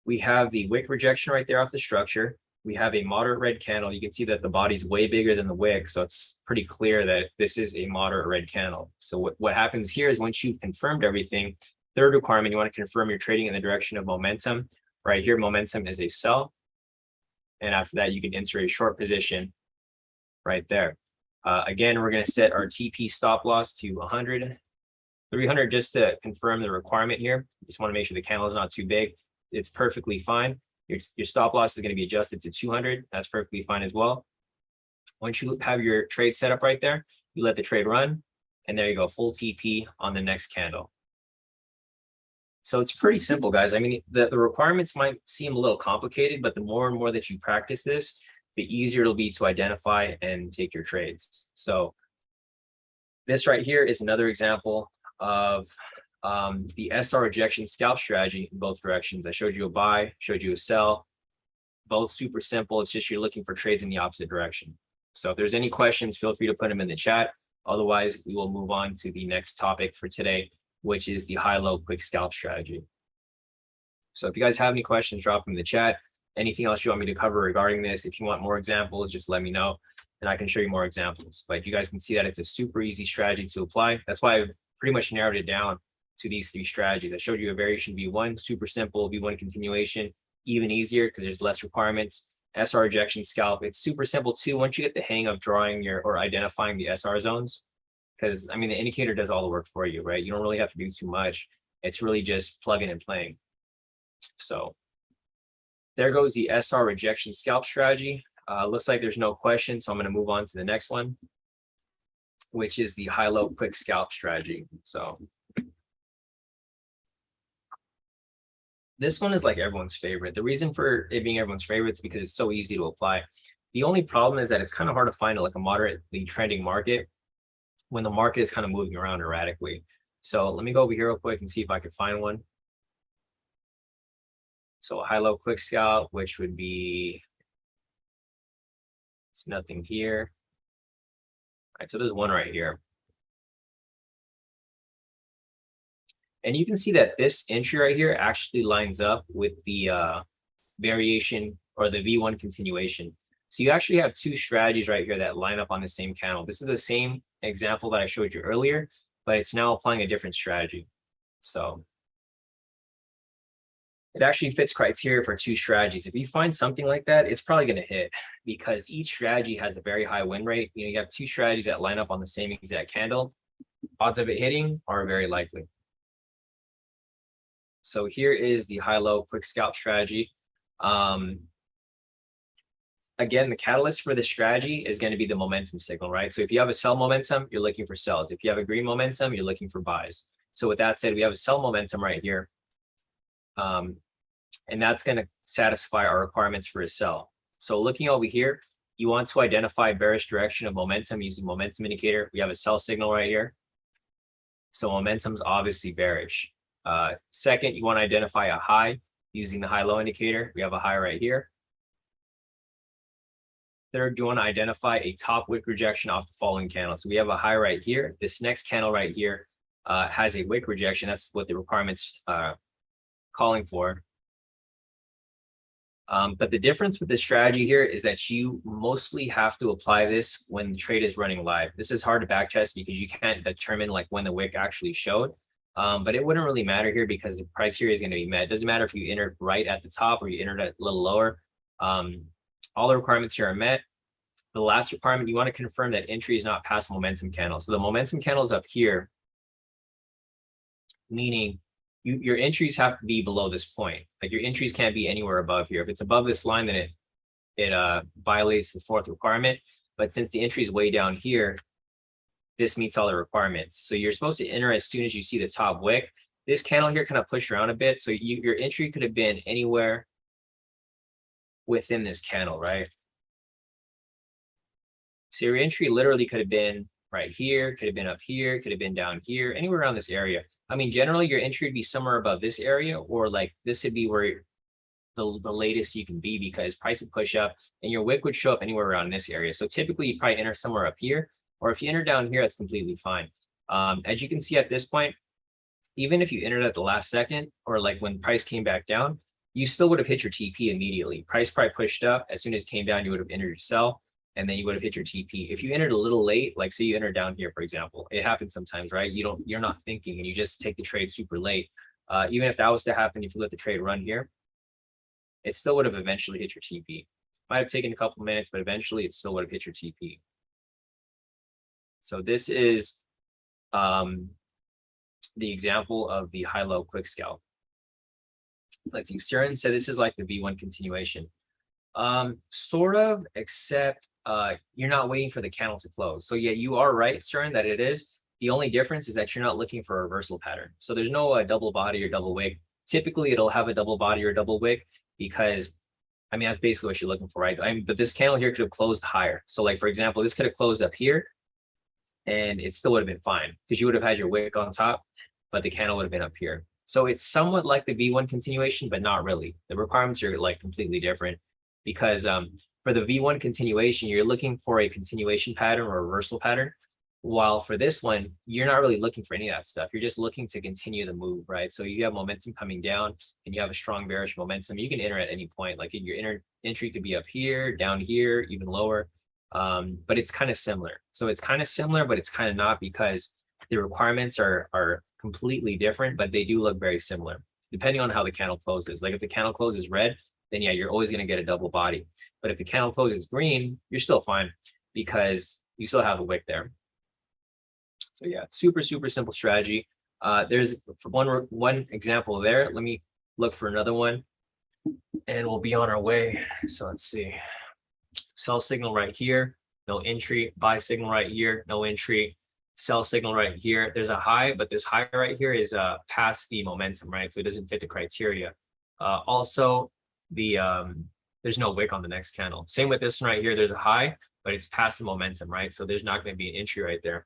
we have the wick rejection right there off the structure. We have a moderate red candle. You can see that the body's way bigger than the wick. So it's pretty clear that this is a moderate red candle. So what happens here is once you've confirmed everything, third requirement, you want to confirm you're trading in the direction of momentum. Right here, momentum is a sell. And after that, you can enter a short position right there. Again, we're going to set our TP stop loss to 100, 300 just to confirm the requirement here. You just want to make sure the candle is not too big. It's perfectly fine. Your stop loss is going to be adjusted to 200. That's perfectly fine as well. Once you have your trade set up right there, you let the trade run, and there you go, full TP on the next candle. So it's pretty simple, guys. I mean, the requirements might seem a little complicated, but the more and more that you practice this, the easier it'll be to identify and take your trades. So this right here is another example of the SR rejection scalp strategy in both directions. I showed you a buy, showed you a sell, both super simple. It's just you're looking for trades in the opposite direction. So if there's any questions, feel free to put them in the chat. Otherwise, we will move on to the next topic for today, which is the high-low quick scalp strategy. So if you guys have any questions, drop them in the chat. Anything else you want me to cover regarding this, if you want more examples, just let me know and I can show you more examples. But you guys can see that it's a super easy strategy to apply. That's why I've pretty much narrowed it down to these three strategies. I showed you a variation V1, super simple, V1 continuation, even easier because there's less requirements. SR rejection scalp, it's super simple too once you get the hang of drawing your or identifying the SR zones. Because I mean, the indicator does all the work for you, right? You don't really have to do too much. It's really just plugging and playing. So there goes the SR rejection scalp strategy. Looks like there's no question, so I'm going to move on to the next one, which is the high-low quick scalp strategy. So this one is like everyone's favorite. The reason for it being everyone's favorite is because it's so easy to apply. The only problem is that it's kind of hard to find like a moderately trending market when the market is kind of moving around erratically. So let me go over here real quick and see if I can find one. So a high-low quick scalp, which would be, it's nothing here. All right, so there's one right here. And you can see that this entry right here actually lines up with the variation or the V1 continuation. So you actually have two strategies right here that line up on the same candle. This is the same example that I showed you earlier, but it's now applying a different strategy. So it actually fits criteria for two strategies. If you find something like that, it's probably going to hit because each strategy has a very high win rate. You know, you have two strategies that line up on the same exact candle. Odds of it hitting are very likely. So here is the high-low quick scalp strategy. Again, the catalyst for this strategy is going to be the momentum signal, right? So if you have a sell momentum, you're looking for sells. If you have a green momentum, you're looking for buys. So with that said, we have a sell momentum right here. And that's going to satisfy our requirements for a sell. So looking over here, you want to identify bearish direction of momentum using momentum indicator. We have a sell signal right here. So momentum is obviously bearish. Second, you want to identify a high using the high-low indicator. We have a high right here. Third, you want to identify a top wick rejection off the following candle. So we have a high right here. This next candle right here has a wick rejection. That's what the requirement's calling for. But the difference with this strategy here is that you mostly have to apply this when the trade is running live. This is hard to backtest because you can't determine like when the wick actually showed. But it wouldn't really matter here because the criteria is going to be met. It doesn't matter if you entered right at the top or you entered a little lower. All the requirements here are met. The last requirement, you want to confirm that entry is not past momentum candle. So the momentum candle is up here, meaning your entries have to be below this point. Like your entries can't be anywhere above here. If it's above this line, then it violates the fourth requirement. But since the entry is way down here, this meets all the requirements. So you're supposed to enter as soon as you see the top wick. This candle here kind of pushed around a bit. So your entry could have been anywhere within this candle, right? So your entry literally could have been right here, could have been up here, could have been down here, anywhere around this area. I mean, generally your entry would be somewhere above this area, or like this would be where the latest you can be because price would push up and your wick would show up anywhere around this area. So typically you probably enter somewhere up here, or if you enter down here, that's completely fine. As you can see at this point, even if you entered at the last second, or like when price came back down, you still would have hit your TP immediately. Price probably pushed up. As soon as it came down, you would have entered your sell, and then you would have hit your TP. If you entered a little late, like say you entered down here, for example, it happens sometimes, right? You're not thinking and you just take the trade super late. Even if that was to happen, if you let the trade run here, it still would have eventually hit your TP. Might have taken a couple minutes, but eventually it still would have hit your TP. So this is the example of the high-low quick scalp. Let's see, Stern said this is like the V1 continuation. Sort of, except you're not waiting for the candle to close. So yeah, you are right, Stern, that it is. The only difference is that you're not looking for a reversal pattern. So there's no double body or double wick. Typically, it'll have a double body or double wick because, I mean, that's basically what you're looking for, right? But this candle here could have closed higher. So like, for example, this could have closed up here and it still would have been fine because you would have had your wick on top but the candle would have been up here. So it's somewhat like the V1 continuation, but not really. The requirements are like completely different because for the V1 continuation, you're looking for a continuation pattern or a reversal pattern. While for this one, you're not really looking for any of that stuff. You're just looking to continue the move, right? So you have momentum coming down and you have a strong bearish momentum. You can enter at any point. Like your entry could be up here, down here, even lower. But it's kind of similar. So it's kind of similar, but it's kind of not because the requirements are completely different, but they do look very similar depending on how the candle closes. Like if the candle closes red, then yeah, you're always going to get a double body. But if the candle closes green, you're still fine because you still have a wick there. So yeah, super simple strategy. There's one example there. Let me look for another one and we'll be on our way. So let's see. Sell signal right here, no entry. Buy signal right here, no entry. Sell signal right here. There's a high, but this high right here is past the momentum, right? So it doesn't fit the criteria. Also, there's no wick on the next candle. Same with this one right here. There's a high, but it's past the momentum, right? So there's not going to be an entry right there.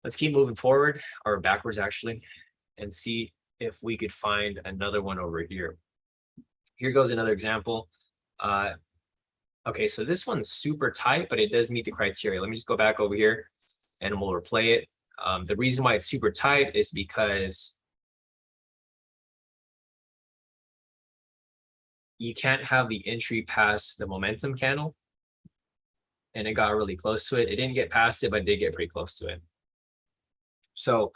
Let's keep moving forward, or backwards actually, and see if we could find another one over here. Here goes another example. Okay, so this one's super tight, but it does meet the criteria. Let me just go back over here and we'll replay it. The reason why it's super tight is because you can't have the entry past the momentum candle, and it got really close to it. It didn't get past it, but it did get pretty close to it. So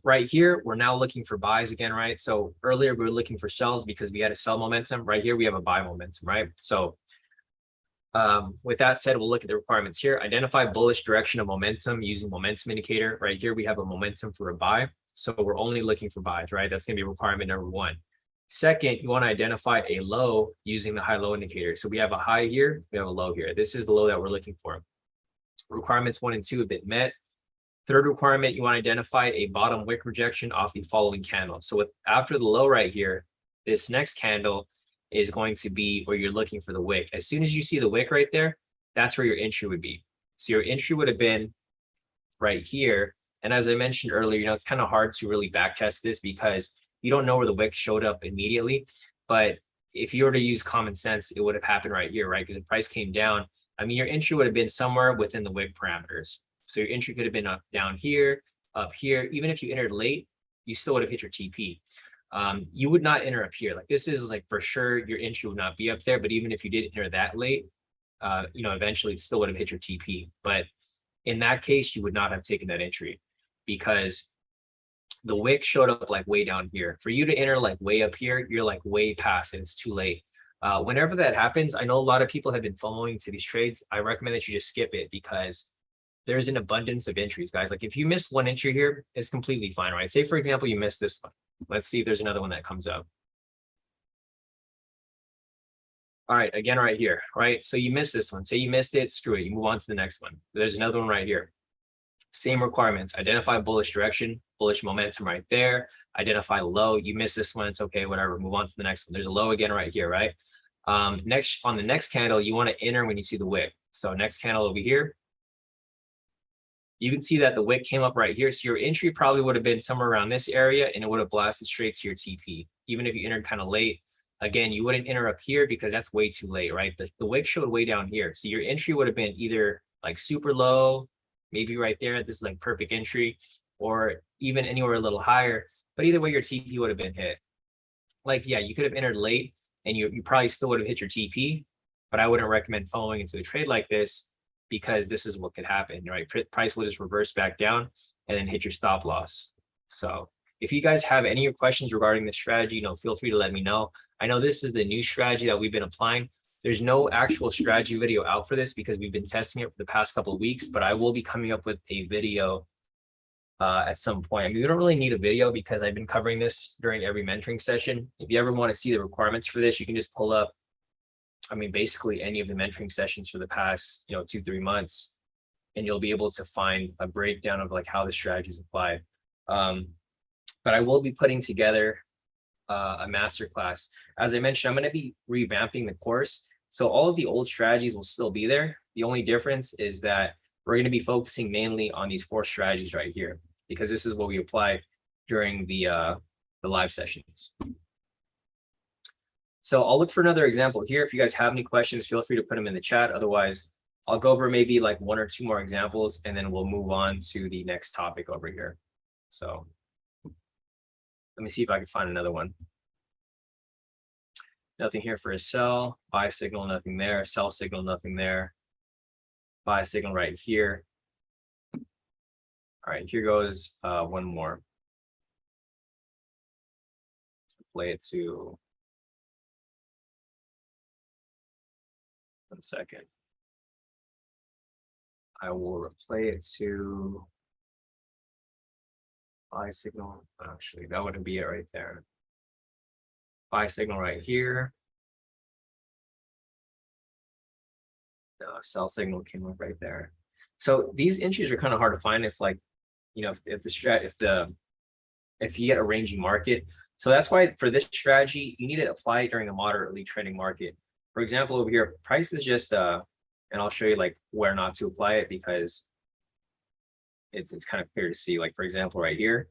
right here, we're now looking for buys again, right? So earlier we were looking for sells because we had a sell momentum. Right here, we have a buy momentum, right? So with that said, we'll look at the requirements here. Identify bullish direction of momentum using momentum indicator. Right here, we have a momentum for a buy. So we're only looking for buys, right? That's going to be requirement number one. Second, you want to identify a low using the high-low indicator. So we have a high here, we have a low here. This is the low that we're looking for. Requirements 1 and 2 have been met. Third requirement, you want to identify a bottom wick rejection off the following candle. So after the low right here, this next candle is going to be where you're looking for the wick. As soon as you see the wick right there, that's where your entry would be. So your entry would have been right here. And as I mentioned earlier, it's kind of hard to really backtest this because you don't know where the wick showed up immediately. But if you were to use common sense, it would have happened right here, right? Because the price came down. I mean, your entry would have been somewhere within the wick parameters. So your entry could have been down here, up here. Even if you entered late, you still would have hit your TP. You would not enter up here. Like this is like for sure your entry would not be up there. But even if you did enter that late, eventually it still would have hit your TP. But in that case, you would not have taken that entry because the wick showed up like way down here. For you to enter like way up here, you're like way past and it's too late. Whenever that happens, I know a lot of people have been following to these trades. I recommend that you just skip it because there's an abundance of entries, guys. Like if you miss one entry here, it's completely fine, right? Say, for example, you missed this one. Let's see if there's another one that comes up. All right, again, right here, right? So you missed this one. Say you missed it, screw it. You move on to the next one. There's another one right here. Same requirements. Identify bullish direction, bullish momentum right there. Identify low. You missed this one. It's okay, whatever. Move on to the next one. There's a low again right here, right? Next, on the next candle, you want to enter when you see the wick. So next candle over here. You can see that the wick came up right here. So your entry probably would have been somewhere around this area and it would have blasted straight to your TP. Even if you entered kind of late, again, you wouldn't enter up here because that's way too late, right? The wick showed way down here. So your entry would have been either like super low, maybe right there. This is like perfect entry, or even anywhere a little higher. But either way, your TP would have been hit. Like, yeah, you could have entered late and you probably still would have hit your TP, but I wouldn't recommend following into a trade like this because this is what could happen, right? Price will just reverse back down and then hit your stop loss. So if you guys have any questions regarding this strategy, feel free to let me know. I know this is the new strategy that we've been applying. There's no actual strategy video out for this because we've been testing it for the past couple of weeks, but I will be coming up with a video at some point. I mean, we don't really need a video because I've been covering this during every mentoring session. If you ever want to see the requirements for this, you can just pull up, basically any of the mentoring sessions for the past, 2-3 months, and you'll be able to find a breakdown of like how the strategy is applied. But I will be putting together a masterclass. As I mentioned, I'm going to be revamping the course. So all of the old strategies will still be there. The only difference is that we're going to be focusing mainly on these 4 strategies right here, because this is what we apply during the live sessions. So I'll look for another example here. If you guys have any questions, feel free to put them in the chat. Otherwise, I'll go over maybe like 1 or 2 more examples, and then we'll move on to the next topic over here. So let me see if I can find another one. Nothing here for a sell, buy signal, nothing there, sell signal, nothing there, buy signal right here. All right, here goes one more. Play it to 1 second. I will replay it to buy signal. Actually, that wouldn't be it right there. Buy signal right here. No, sell signal came up right there. So these entries are kind of hard to find if, like, you know, if you get a ranging market. So that's why for this strategy, you need to apply it during a moderately trending market. For example, over here, price is just and I'll show you like where not to apply it, because it's kind of clear to see. Like, for example, right here,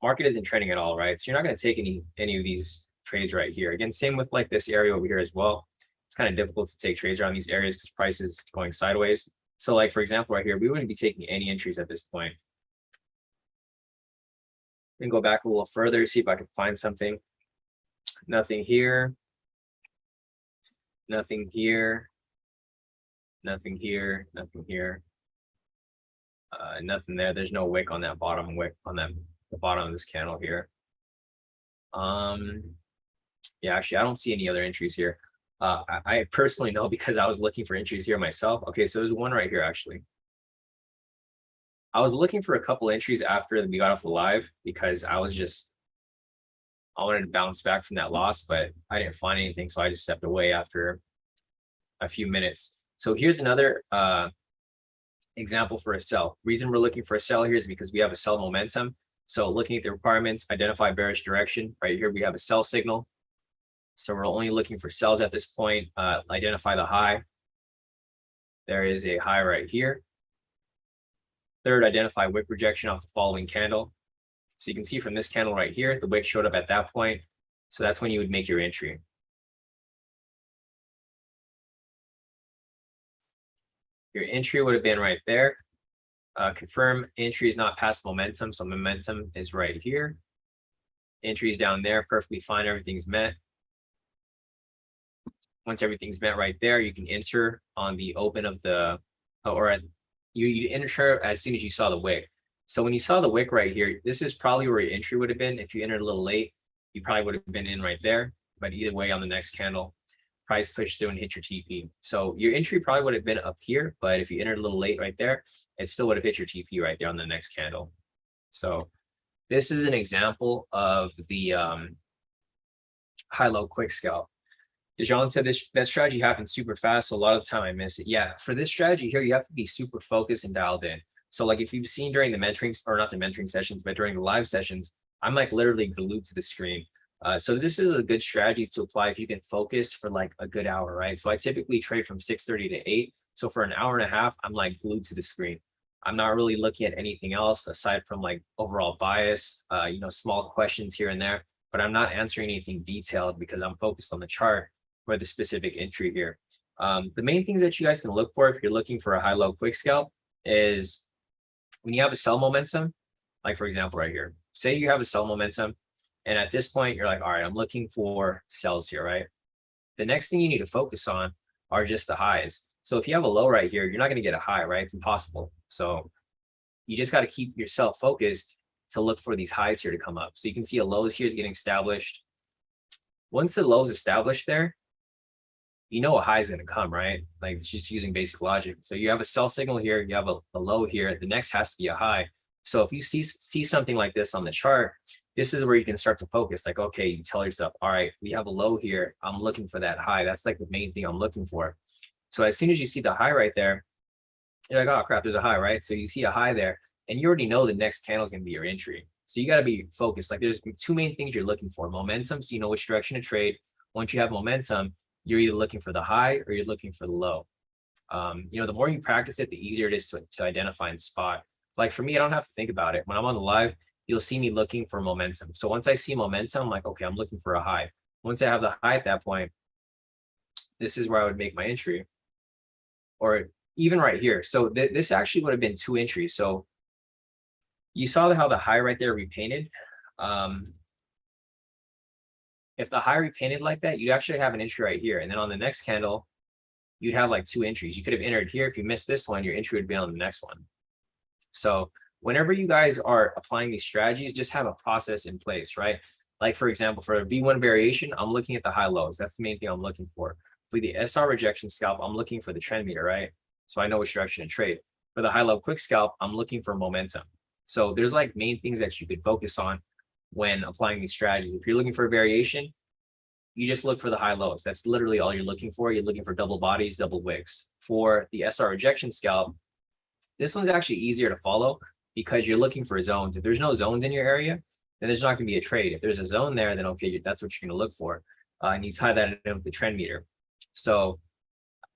market isn't trending at all, right? So you're not going to take any of these trades right here. Again, same with like this area over here as well. It's kind of difficult to take trades around these areas because price is going sideways. So like, for example, right here, we wouldn't be taking any entries at this point. Then go back a little further, see if I can find something. Nothing here. Nothing here. Nothing here. Nothing here. Nothing there. There's no wick on that bottom wick on the bottom of this candle here. Yeah, actually, I don't see any other entries here. I personally know because I was looking for entries here myself. Okay, so there's one right here actually. I was looking for a couple entries after we got off the live because I wanted to bounce back from that loss, but I didn't find anything, so I just stepped away after a few minutes. So here's another example for a sell. Reason we're looking for a sell here is because we have a sell momentum. So looking at the requirements, identify bearish direction. Right here, we have a sell signal. So we're only looking for sells at this point. Identify the high. There is a high right here. Third, identify wick rejection off the following candle. So you can see from this candle right here, the wick showed up at that point. So that's when you would make your entry. Your entry would have been right there. Confirm entry is not past momentum. So momentum is right here. Entry is down there, perfectly fine. Everything's met. Once everything's met right there, you can enter on the open of the, you enter as soon as you saw the wick. So when you saw the wick right here, this is probably where your entry would have been. If you entered a little late, you probably would have been in right there. But either way, on the next candle, price pushed through and hit your TP. So your entry probably would have been up here, but if you entered a little late right there, it still would have hit your TP right there on the next candle. So this is an example of the high-low quick scalp. Dejan said that strategy happens super fast, so a lot of the time I miss it. Yeah, for this strategy here, you have to be super focused and dialed in. So like if you've seen during the mentoring, or not the mentoring sessions, but during the live sessions, I'm like literally glued to the screen. So this is a good strategy to apply if you can focus for like a good hour, right? So I typically trade from 6:30 to 8. So for an hour and a half, I'm like glued to the screen. I'm not really looking at anything else aside from like overall bias, you know, small questions here and there, but I'm not answering anything detailed because I'm focused on the chart for the specific entry here. The main things that you guys can look for if you're looking for a high-low quick scalp is when you have a sell momentum, like for example, right here, say you have a sell momentum, and at this point, you're like, all right, I'm looking for sells here, right? The next thing you need to focus on are just the highs. So if you have a low right here, you're not going to get a high, right? It's impossible. So you just got to keep yourself focused to look for these highs here to come up. So you can see a lows here is getting established. Once the low is established there, you know a high is going to come, right? Like it's just using basic logic. So you have a sell signal here, you have a low here, the next has to be a high. So if you see something like this on the chart, this is where you can start to focus. Like, okay, you tell yourself, all right, we have a low here. I'm looking for that high. That's like the main thing I'm looking for. So as soon as you see the high right there, you're like, oh crap, there's a high, right? So you see a high there and you already know the next candle is going to be your entry. So you got to be focused. Like there's two main things you're looking for. Momentum, so you know which direction to trade. Once you have momentum, you're either looking for the high or you're looking for the low. You know, the more you practice it, the easier it is to identify and spot Like for me, I don't have to think about it. When I'm on the live, you'll see me looking for momentum. So once I see momentum, I'm like, okay, I'm looking for a high. Once I have the high at that point, this is where I would make my entry, or even right here. So this actually would have been 2 entries. So you saw how the high right there repainted. If the high repainted like that, you'd actually have an entry right here. And then on the next candle, you'd have like 2 entries. You could have entered here. If you missed this one, your entry would be on the next one. So whenever you guys are applying these strategies, just have a process in place, right? Like for example, for a V1 variation, I'm looking at the high lows. That's the main thing I'm looking for. For the SR rejection scalp, I'm looking for the trend meter, right? So I know which direction to trade. For the high low quick scalp, I'm looking for momentum. So there's like main things that you could focus on when applying these strategies. If you're looking for a variation, you just look for the high lows. That's literally all you're looking for. You're looking for double bodies, double wicks. For the SR rejection scalp, this one's actually easier to follow because you're looking for zones. If there's no zones in your area, then there's not going to be a trade. If there's a zone there, then okay, that's what you're going to look for. And you tie that in with the trend meter. So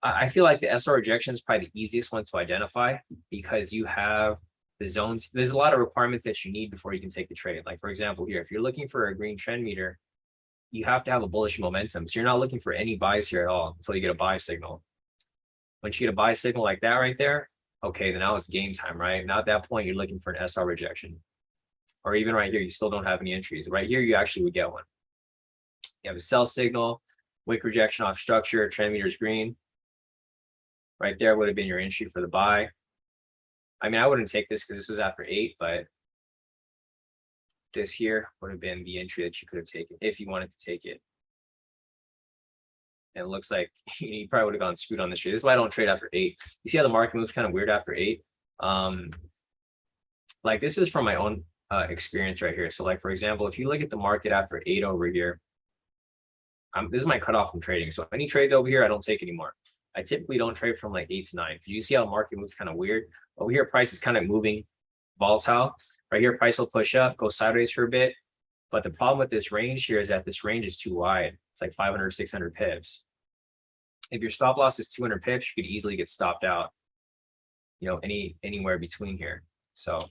I feel like the SR rejection is probably the easiest one to identify because you have the zones. There's a lot of requirements that you need before you can take the trade. Like for example, here, if you're looking for a green trend meter, you have to have a bullish momentum. So you're not looking for any buys here at all until you get a buy signal. Once you get a buy signal like that right there, okay, then now it's game time, right? Now at that point, you're looking for an SR rejection. Or even right here, you still don't have any entries. Right here, you actually would get one. You have a sell signal, wick rejection off structure, trend meter's green. Right there would have been your entry for the buy. I mean, I wouldn't take this because this was after 8, but this here would have been the entry that you could have taken if you wanted to take it. And it looks like you probably would have gone screwed on this trade. This is why I don't trade after 8. You see how the market moves kind of weird after 8? Like this is from my own experience right here. So like, for example, if you look at the market after 8 over here, this is my cutoff from trading. So any trades over here, I don't take anymore. I typically don't trade from like 8 to 9. You see how the market moves kind of weird? Over here, price is kind of moving volatile. Right here, price will push up, go sideways for a bit. But the problem with this range here is that this range is too wide. It's like 500, 600 pips. If your stop loss is 200 pips, you could easily get stopped out, you know, anywhere between here. So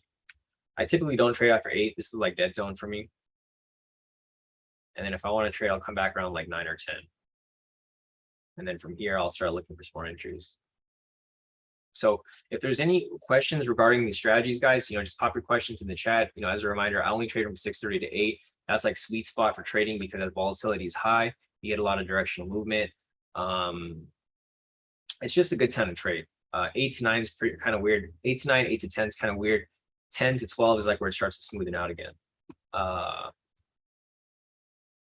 I typically don't trade after 8. This is like dead zone for me. And then if I want to trade, I'll come back around like 9 or 10. And then from here, I'll start looking for some more entries. So if there's any questions regarding these strategies, guys, you know, just pop your questions in the chat. You know, as a reminder, I only trade from 6:30 to 8. That's like sweet spot for trading because the volatility is high. You get a lot of directional movement. It's just a good time to trade. 8 to 9 is kind of weird. 8 to 9, 8 to 10 is kind of weird. 10 to 12 is like where it starts to smoothen out again.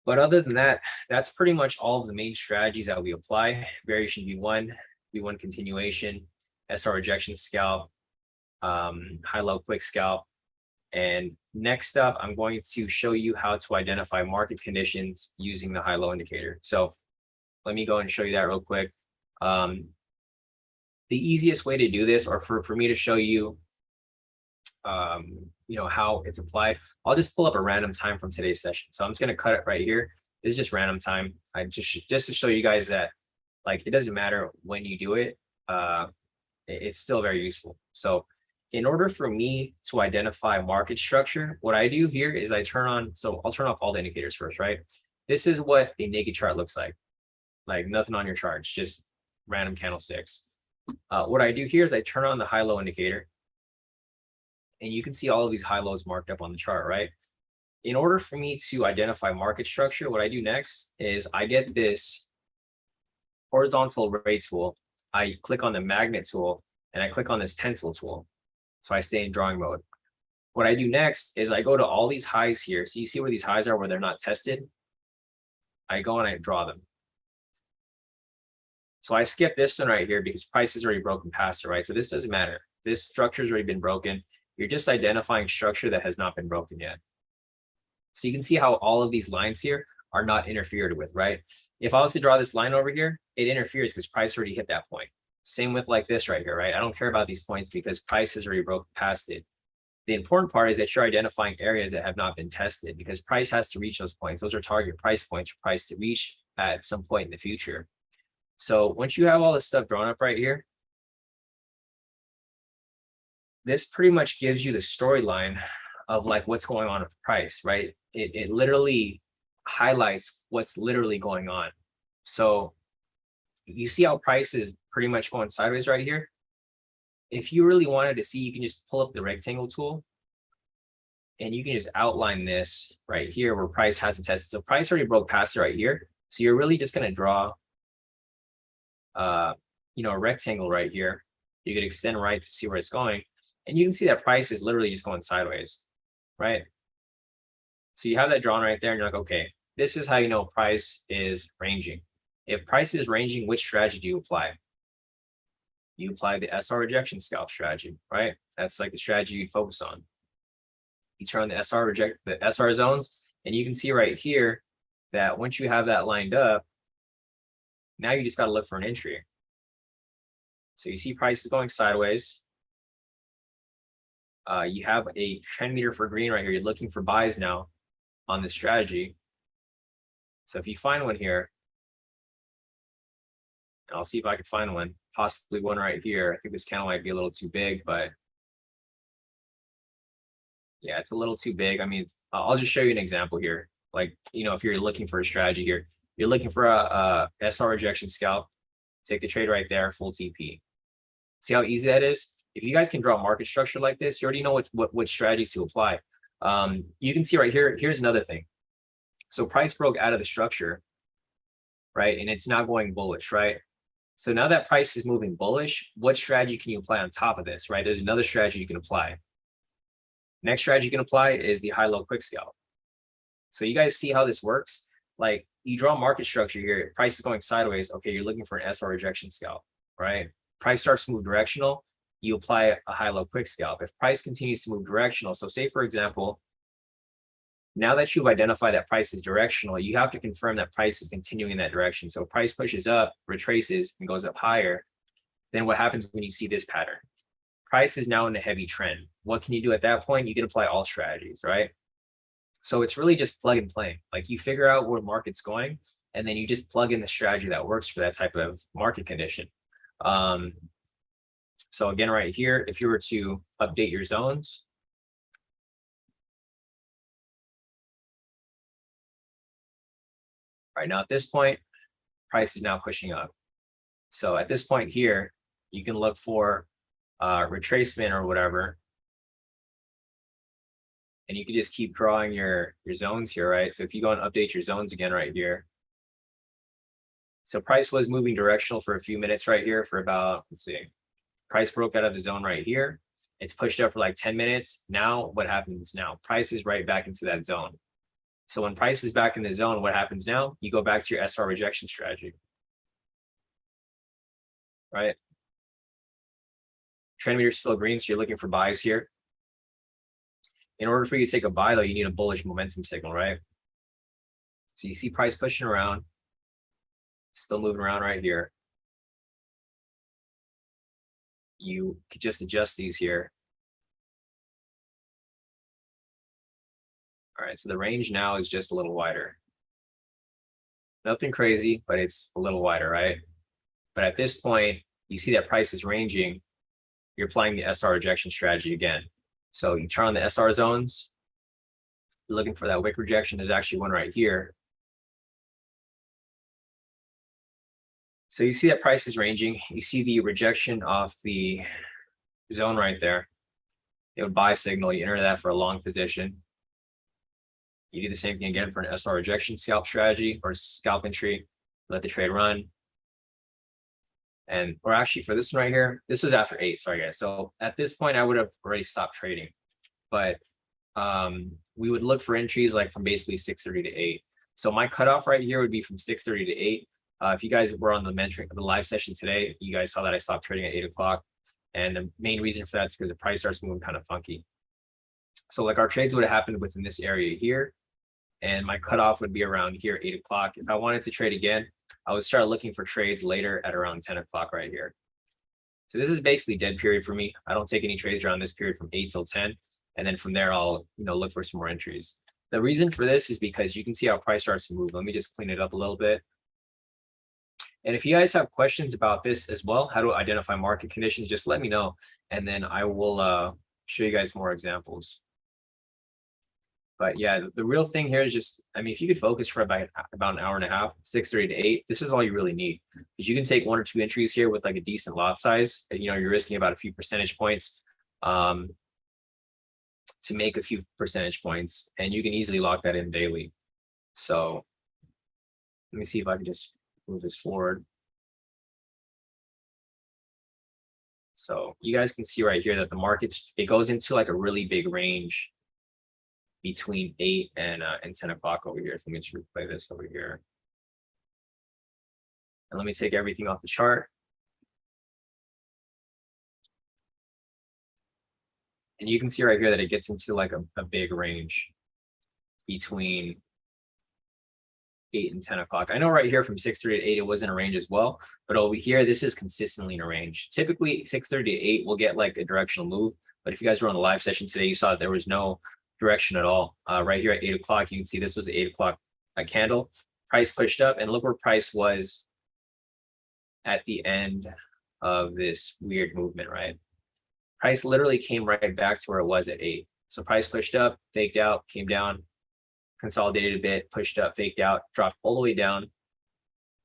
But other than that, that's pretty much all of the main strategies that we apply. Variation V1, V1 continuation, SR rejection scalp, high-low quick scalp. And next up, I'm going to show you how to identify market conditions using the high-low indicator. So let me go and show you that real quick. The easiest way to do this, or for me to show you, you know, how it's applied, I'll just pull up a random time from today's session. So I'm just going to cut it right here. This is just random time. I just to show you guys that like it doesn't matter when you do it. It's still very useful. So in order for me to identify market structure, what I do here is I turn on, so I'll turn off all the indicators first, right? This is what a naked chart looks like nothing on your chart, it's just random candlesticks. What I do here is I turn on the high-low indicator, and you can see all of these high lows marked up on the chart, right? In order for me to identify market structure, what I do next is I get this horizontal ray tool. I click on the magnet tool and I click on this pencil tool. So I stay in drawing mode. What I do next is I go to all these highs here. So you see where these highs are where they're not tested. I go and I draw them. So I skip this one right here because price has already broken past it, right? So this doesn't matter. This structure's already been broken. You're just identifying structure that has not been broken yet. So you can see how all of these lines here are not interfered with, right? If I was to draw this line over here, it interferes because price already hit that point. Same with like this right here, right? I don't care about these points because price has already broken past it. The important part is that you're identifying areas that have not been tested because price has to reach those points. Those are target price points for price to reach at some point in the future. So once you have all this stuff drawn up right here, this pretty much gives you the storyline of like what's going on with the price, right? It literally highlights what's literally going on. So you see how price is pretty much going sideways right here. If you really wanted to see, you can just pull up the rectangle tool and you can just outline this right here where price hasn't tested. So price already broke past it right here. So you're really just going to draw, a rectangle right here. You could extend right to see where it's going. And you can see that price is literally just going sideways, right? So you have that drawn right there and you're like, okay, this is how you know price is ranging. If price is ranging, which strategy do you apply? You apply the SR rejection scalp strategy, right? That's like the strategy you'd focus on. You turn the SR zones, and you can see right here that once you have that lined up, now you just got to look for an entry. So you see price is going sideways. You have a trend meter for green right here. You're looking for buys now on this strategy. So if you find one here, I'll see if I can find one, possibly one right here. I think this candle might be a little too big, but yeah, it's a little too big. I mean, I'll just show you an example here. Like, if you're looking for a strategy here, you're looking for a SR rejection scalp, take the trade right there, full TP. See how easy that is? If you guys can draw a market structure like this, you already know what strategy to apply. You can see right here, here's another thing. So price broke out of the structure, right? And it's now going bullish, right? So now that price is moving bullish, what strategy can you apply on top of this, right? There's another strategy you can apply. Next strategy you can apply is the high-low quick scalp. So you guys see how this works? Like you draw market structure here, price is going sideways. Okay, you're looking for an SR rejection scalp, right? Price starts to move directional, you apply a high-low quick scalp. If price continues to move directional, so say for example, now that you've identified that price is directional, you have to confirm that price is continuing in that direction. So price pushes up, retraces, and goes up higher. Then what happens when you see this pattern? Price is now in a heavy trend. What can you do at that point? You can apply all strategies, right? So it's really just plug and play. Like you figure out where the market's going, and then you just plug in the strategy that works for that type of market condition. So again, right here, if you were to update your zones, right now at this point, price is now pushing up. So at this point here, you can look for retracement or whatever. And you can just keep drawing your zones here, right? So if you go and update your zones again right here. So price was moving directional for a few minutes right here for about, let's see, price broke out of the zone right here. It's pushed up for like 10 minutes. Now what happens now? Price is right back into that zone. So when price is back in the zone, what happens now? You go back to your SR rejection strategy, right? Trend meter is still green, so you're looking for buys here. In order for you to take a buy, though, you need a bullish momentum signal, right? So you see price pushing around, still moving around right here. You could just adjust these here. All right, so the range now is just a little wider. Nothing crazy, but it's a little wider, right? But at this point, you see that price is ranging. You're applying the SR rejection strategy again. So you turn on the SR zones, you're looking for that wick rejection. There's actually one right here. So you see that price is ranging. You see the rejection off the zone right there. It would buy signal. You enter that for a long position. You do the same thing again for an SR rejection scalp strategy or scalp entry. Let the trade run. And or actually for this one right here, this is after 8. Sorry guys. So at this point, I would have already stopped trading, but we would look for entries like from basically 6:30 to 8. So my cutoff right here would be from 6:30 to 8. If you guys were on the mentoring, the live session today, you guys saw that I stopped trading at 8 o'clock. And the main reason for that is because the price starts moving kind of funky. So like our trades would have happened within this area here. And my cutoff would be around here, 8 o'clock. If I wanted to trade again, I would start looking for trades later at around 10 o'clock right here. So this is basically dead period for me. I don't take any trades around this period from 8 till 10. And then from there, I'll look for some more entries. The reason for this is because you can see how price starts to move. Let me just clean it up a little bit. And if you guys have questions about this as well, how to identify market conditions, just let me know. And then I will show you guys more examples. But yeah, the real thing here is just, I mean, if you could focus for about an hour and a half, 6:30 to 8, this is all you really need. Because you can take 1 or 2 entries here with like a decent lot size. And, you know, you're risking about a few percentage points to make a few percentage points, and you can easily lock that in daily. So let me see if I can just move this forward. So you guys can see right here that the markets, it goes into like a really big range between 8 and 10 o'clock over here. So let me just replay this over here. And let me take everything off the chart. And you can see right here that it gets into like a big range between 8 and 10 o'clock. I know right here from 6:30 to 8, it was in a range as well. But over here, this is consistently in a range. Typically 6:30 to 8 will get like a directional move. But if you guys were on the live session today, you saw that there was no direction at all. Right here at 8 o'clock, you can see this was the 8 o'clock candle. Price pushed up, and look where price was at the end of this weird movement, right? Price literally came right back to where it was at 8. So price pushed up, faked out, came down, consolidated a bit, pushed up, faked out, dropped all the way down,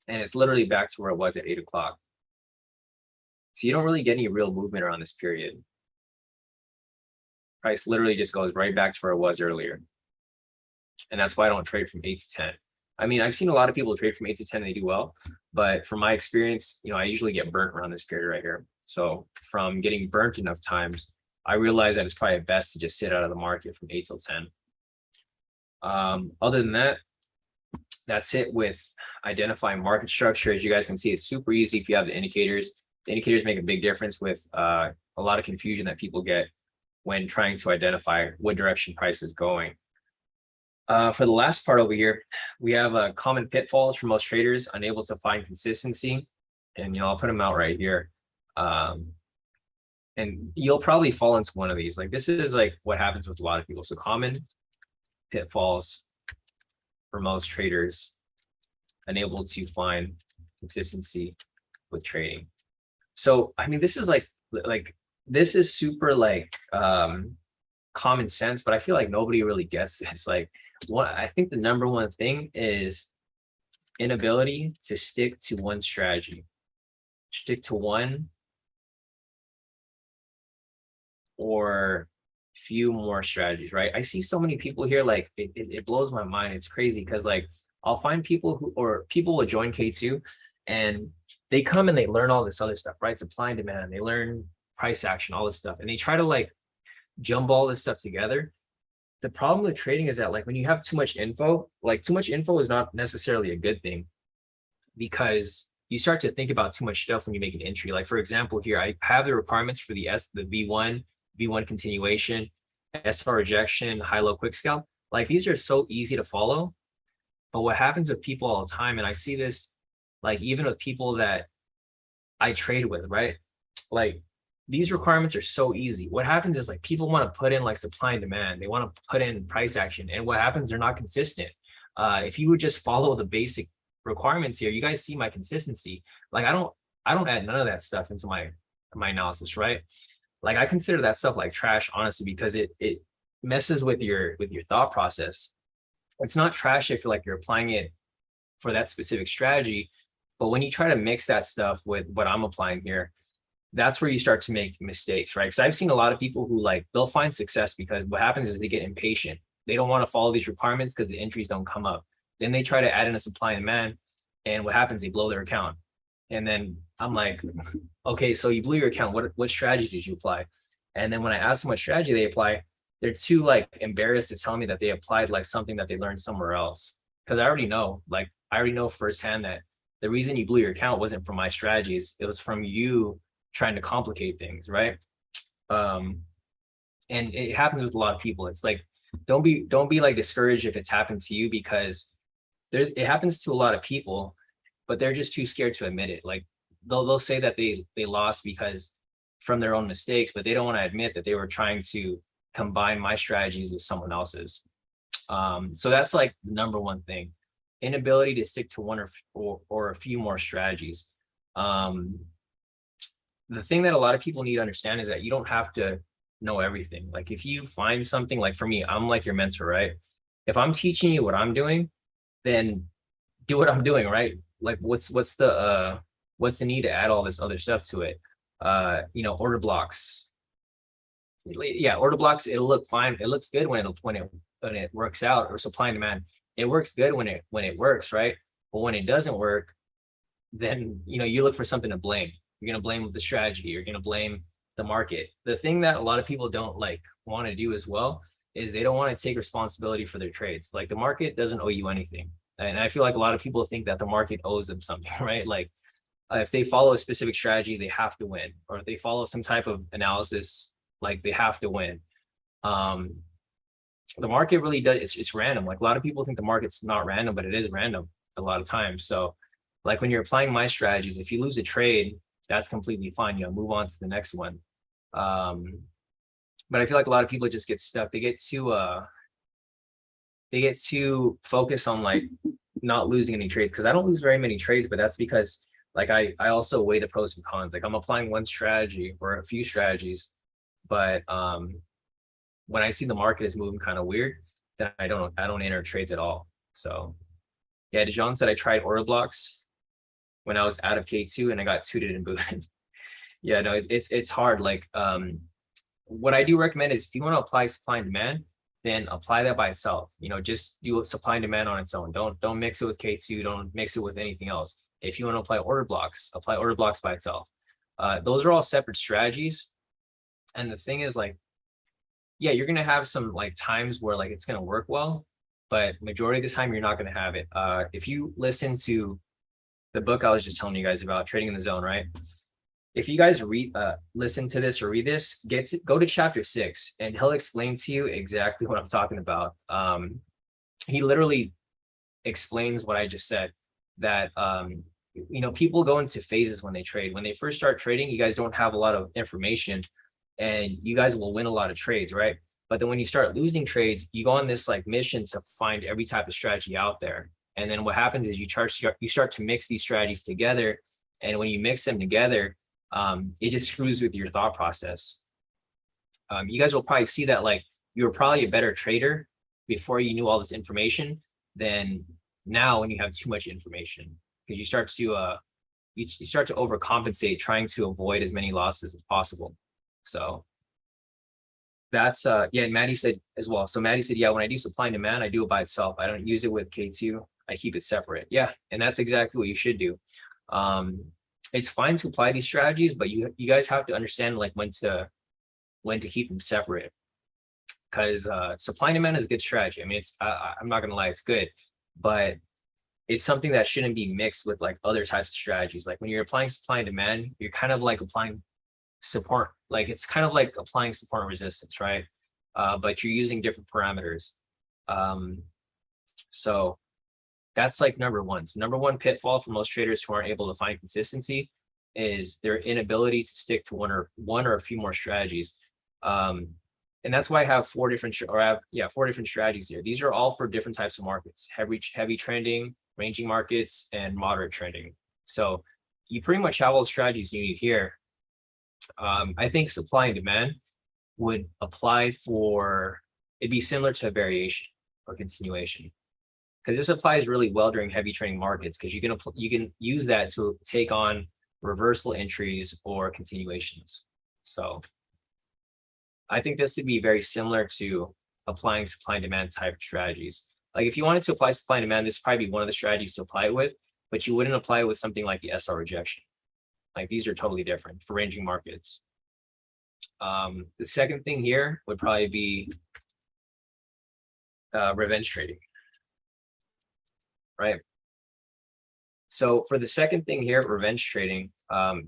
and it's literally back to where it was at 8 o'clock. So you don't really get any real movement around this period. Price literally just goes right back to where it was earlier. And that's why I don't trade from 8 to 10. I mean, I've seen a lot of people trade from 8 to 10 and they do well, but from my experience, you know, I usually get burnt around this period right here. So from getting burnt enough times, I realize that it's probably best to just sit out of the market from 8 till 10. Other than that, that's it with identifying market structure. As you guys can see, it's super easy if you have the indicators. The indicators make a big difference with a lot of confusion that people get when trying to identify what direction price is going. For the last part over here, we have common pitfalls for most traders, unable to find consistency. And, you know, I'll put them out right here. And you'll probably fall into one of these. Like, this is like what happens with a lot of people. So common pitfalls for most traders, unable to find consistency with trading. So, I mean, this is like this is super like common sense, but I feel like nobody really gets this. Like, I think the number one thing is inability to stick to one strategy. Stick to one or few more strategies, right? I see so many people here, like it blows my mind. It's crazy because like I'll find people people will join K2 and they come and they learn all this other stuff, right? Supply and demand, they learn price action, all this stuff, and they try to like jumble all this stuff together. The problem with trading is that like when you have too much info, like too much info is not necessarily a good thing, because you start to think about too much stuff when you make an entry. Like for example, here I have the requirements for the V1 continuation, SR rejection, high-low quick scalp. Like these are so easy to follow, but what happens with people all the time, and I see this like even with people that I trade with, right? Like these requirements are so easy. What happens is like people want to put in like supply and demand. They want to put in price action. And what happens, they're not consistent. If you would just follow the basic requirements here, you guys see my consistency. Like I don't add none of that stuff into my analysis, right? Like I consider that stuff like trash, honestly, because it messes with your thought process. It's not trash if you're applying it for that specific strategy, but when you try to mix that stuff with what I'm applying here, that's where you start to make mistakes, right? Because I've seen a lot of people who like they'll find success because what happens is they get impatient. They don't want to follow these requirements because the entries don't come up. Then they try to add in a supply and demand, and what happens? They blow their account. And then I'm like, okay, so you blew your account. What strategy did you apply? And then when I ask them what strategy they apply, they're too like embarrassed to tell me that they applied like something that they learned somewhere else. Because I already know firsthand that the reason you blew your account wasn't from my strategies. It was from you trying to complicate things, right? And it happens with a lot of people. It's like, don't be like discouraged if it's happened to you, because it happens to a lot of people, but they're just too scared to admit it. Like they'll say that they lost because from their own mistakes, but they don't want to admit that they were trying to combine my strategies with someone else's. So that's like the number one thing. inability to stick to one or a few more strategies. The thing that a lot of people need to understand is that you don't have to know everything. Like if you find something, like for me, I'm like your mentor, right? If I'm teaching you what I'm doing, then do what I'm doing, right? Like what's the need to add all this other stuff to it? Order blocks. Yeah, order blocks, it'll look fine. It looks good when it works out, or supply and demand. It works good when it works, right? But when it doesn't work, then you look for something to blame. You're gonna blame the strategy. You're gonna blame the market. The thing that a lot of people don't like want to do as well is they don't want to take responsibility for their trades. Like the market doesn't owe you anything. And I feel like a lot of people think that the market owes them something, right? Like if they follow a specific strategy, they have to win. Or if they follow some type of analysis, like they have to win. The market really does, it's random. Like a lot of people think the market's not random, but it is random a lot of times. So like when you're applying my strategies, if you lose a trade, that's completely fine. Move on to the next one. But I feel like a lot of people just get stuck. They get too focused on like not losing any trades, because I don't lose very many trades, but that's because like I also weigh the pros and cons. Like I'm applying one strategy or a few strategies, but when I see the market is moving kind of weird, then I don't enter trades at all. So yeah, Dijon said I tried order blocks when I was out of K2 and I got tooted and booted. Yeah, no, it's hard. Like what I do recommend is if you want to apply supply and demand, then apply that by itself. Just do supply and demand on its own. Don't mix it with K2. Don't mix it with anything else. If you want to apply order blocks by itself. Those are all separate strategies. And the thing is, like, yeah, you're gonna have some like times where like it's gonna work well, but majority of the time you're not gonna have it. If you listen to the book I was just telling you guys about, Trading in the Zone, right? If you guys listen to this or read this, go to chapter 6 and he'll explain to you exactly what I'm talking about. He literally explains what I just said, that people go into phases when they trade. When they first start trading, you guys don't have a lot of information and you guys will win a lot of trades, right? But then when you start losing trades, you go on this like mission to find every type of strategy out there. And then what happens is you start to mix these strategies together. And when you mix them together, it just screws with your thought process. You guys will probably see that like you were probably a better trader before you knew all this information than now when you have too much information, because you start to overcompensate, trying to avoid as many losses as possible. So that's yeah. And Maddie said as well. So Maddie said, yeah, when I do supply and demand, I do it by itself. I don't use it with K2. I keep it separate. Yeah, and that's exactly what you should do. It's fine to apply these strategies, but you guys have to understand like when to keep them separate, because supply and demand is a good strategy. I mean, I'm not gonna lie, it's good, but it's something that shouldn't be mixed with like other types of strategies. Like when you're applying supply and demand, you're kind of like applying support. Like it's kind of like applying support and resistance, right? But you're using different parameters. So that's like number one. So number one pitfall for most traders who aren't able to find consistency is their inability to stick to one or a few more strategies. And that's why I have four different strategies here. These are all for different types of markets: heavy trending, ranging markets, and moderate trending. So you pretty much have all the strategies you need here. I think supply and demand would apply for, it'd be similar to a variation or continuation, because this applies really well during heavy trading markets, because you can use that to take on reversal entries or continuations. So I think this would be very similar to applying supply and demand type strategies. Like if you wanted to apply supply and demand, this would probably be one of the strategies to apply it with, but you wouldn't apply it with something like the SR rejection. Like these are totally different for ranging markets. The second thing here would probably be revenge trading, right? So for the second thing here, revenge trading,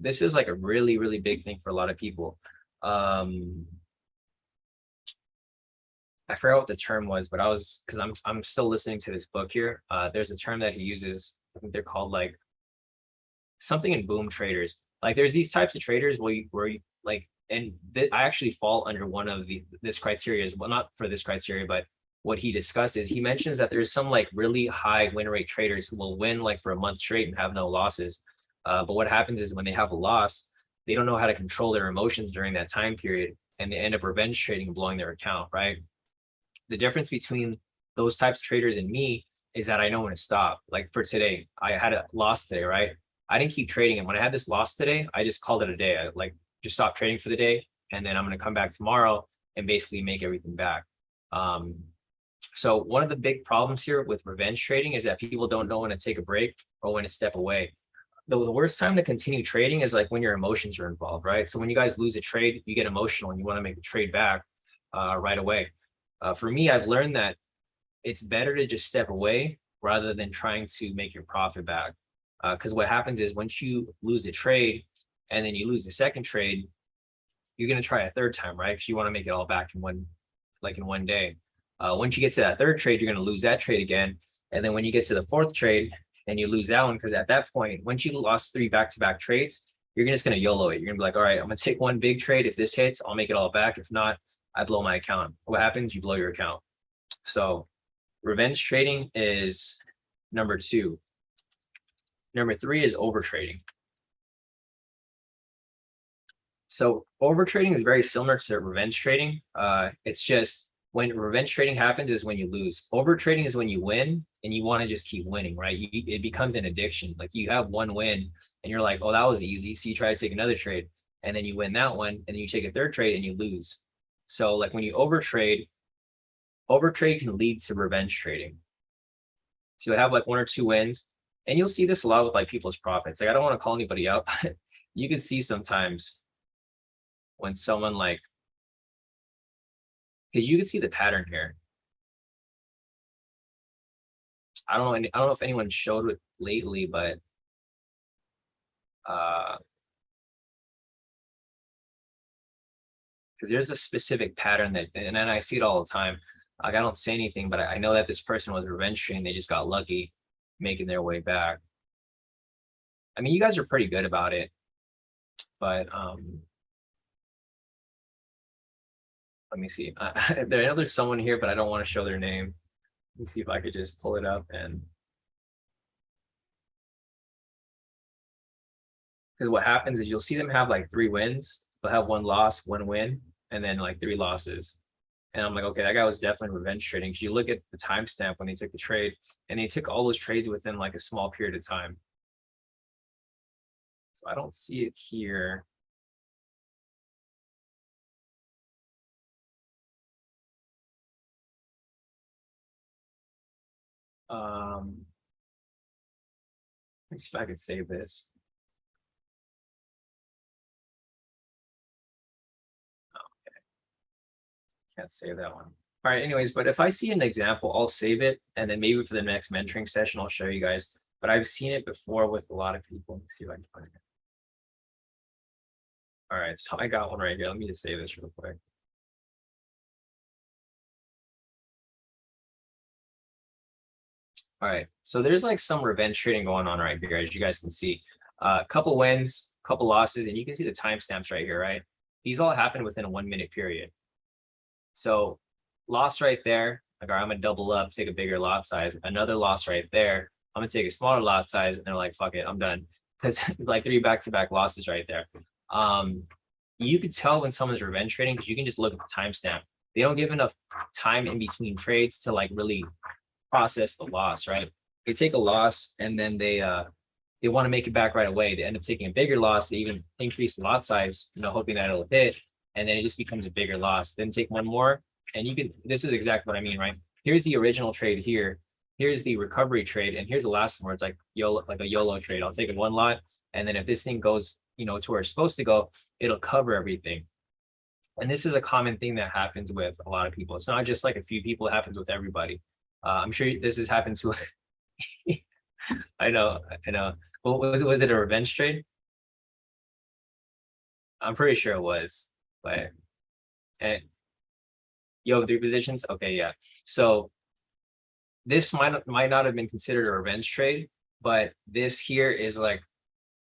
this is like a really, really big thing for a lot of people. I forgot what the term was, but because I'm still listening to this book here. There's a term that he uses. I think they're called like something in boom traders. Like there's these types of traders where you like, and I actually fall under one of this criteria as well, not for this criteria, but what he discusses, he mentions that there's some like really high win rate traders who will win like for a month straight and have no losses. But what happens is when they have a loss, they don't know how to control their emotions during that time period, and they end up revenge trading and blowing their account, right? The difference between those types of traders and me is that I know when to stop. Like for today, I had a loss today, right? I didn't keep trading. And when I had this loss today, I just called it a day. I like just stopped trading for the day. And then I'm going to come back tomorrow and basically make everything back. So one of the big problems here with revenge trading is that people don't know when to take a break or when to step away. The worst time to continue trading is like when your emotions are involved, right? So when you guys lose a trade, you get emotional and you want to make the trade back right away. For me, I've learned that it's better to just step away rather than trying to make your profit back. Because what happens is once you lose a trade and then you lose the second trade, you're going to try a third time, right? Because you want to make it all back in one day. Once you get to that third trade, you're going to lose that trade again. And then when you get to the fourth trade and you lose that one, because at that point, once you lost 3 back-to-back trades, you're just going to YOLO it. You're going to be like, all right, I'm going to take one big trade. If this hits, I'll make it all back. If not, I blow my account. What happens? You blow your account. So revenge trading is number 2. Number 3 is overtrading. So overtrading is very similar to revenge trading. It's just when revenge trading happens is when you lose. Overtrading is when you win and you want to just keep winning, right? It becomes an addiction. Like you have one win and you're like, oh, that was easy. So you try to take another trade and then you win that one and then you take a third trade and you lose. So like when you overtrade can lead to revenge trading. So you'll have like 1 or 2 wins, and you'll see this a lot with like people's profits. Like I don't want to call anybody out, but you can see sometimes when someone like, because you can see the pattern here. I don't know if anyone showed it lately, but because there's a specific pattern that, and then I see it all the time. Like I don't say anything, but I know that this person was revenge trading. They just got lucky making their way back. I mean, you guys are pretty good about it, but let me see. I know there's someone here, but I don't want to show their name. Let me see if I could just pull it up, and because what happens is you'll see them have like 3 wins. They'll have 1 loss, 1 win, and then like 3 losses. And I'm like, okay, that guy was definitely revenge trading. Because you look at the timestamp when they took the trade, and they took all those trades within like a small period of time. So I don't see it here. Let me see if I could save this. Okay, can't save that one. All right, anyways, but if I see an example, I'll save it, and then maybe for the next mentoring session, I'll show you guys. But I've seen it before with a lot of people. Let me see if I can find it. All right, so I got one right here. Let me just save this real quick. All right, so there's like some revenge trading going on right here, as you guys can see. A couple wins, couple losses, and you can see the timestamps right here, right? These all happened within a 1-minute period. So loss right there, like, all right, I'm gonna double up, take a bigger lot size. Another loss right there, I'm gonna take a smaller lot size, and they're like, fuck it, I'm done. Because it's like 3 back-to-back losses right there. You could tell when someone's revenge trading because you can just look at the timestamp. They don't give enough time in between trades to like really process the loss, right? They take a loss and then they want to make it back right away. They end up taking a bigger loss. They even increase the lot size, hoping that it'll hit, and then it just becomes a bigger loss. Then take one more, and you can. This is exactly what I mean, right? Here's the original trade here. Here's the recovery trade, and here's the last one where it's like a YOLO trade. I'll take it 1 lot, and then if this thing goes, to where it's supposed to go, it'll cover everything. And this is a common thing that happens with a lot of people. It's not just like a few people; it happens with everybody. I'm sure this has happened to. I know. Well, was it a revenge trade? I'm pretty sure it was, but and you have 3 positions. Okay, yeah. So this might not have been considered a revenge trade, but this here is like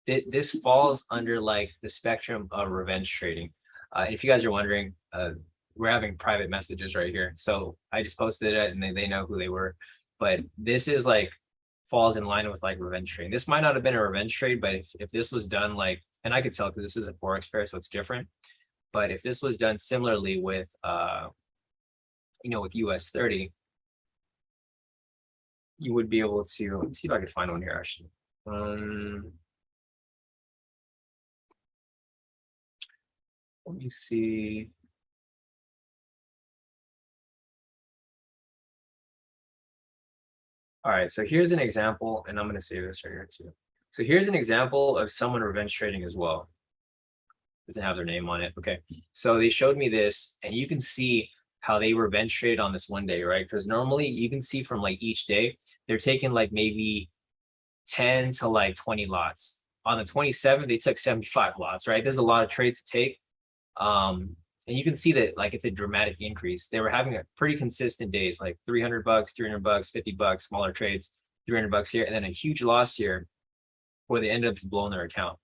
this falls under like the spectrum of revenge trading. If you guys are wondering, we're having private messages right here. So I just posted it and they know who they were. But this is like falls in line with like revenge trading. This might not have been a revenge trade, but if this was done like, and I could tell because this is a Forex pair, so it's different. But if this was done similarly with with US 30, you would be able to, let me see if I could find one here actually. Let me see. All right, so here's an example, and I'm going to save this right here too. So here's an example of someone revenge trading as well. Doesn't have their name on it. Okay, so they showed me this, and you can see how they revenge traded on this one day, right? Because normally you can see from like each day, they're taking like maybe 10 to like 20 lots. On the 27th, they took 75 lots, right? There's a lot of trades to take. And you can see that like it's a dramatic increase. They were having a pretty consistent days, like $300, $300, $50, smaller trades, $300 here, and then a huge loss here where they ended up blowing their account.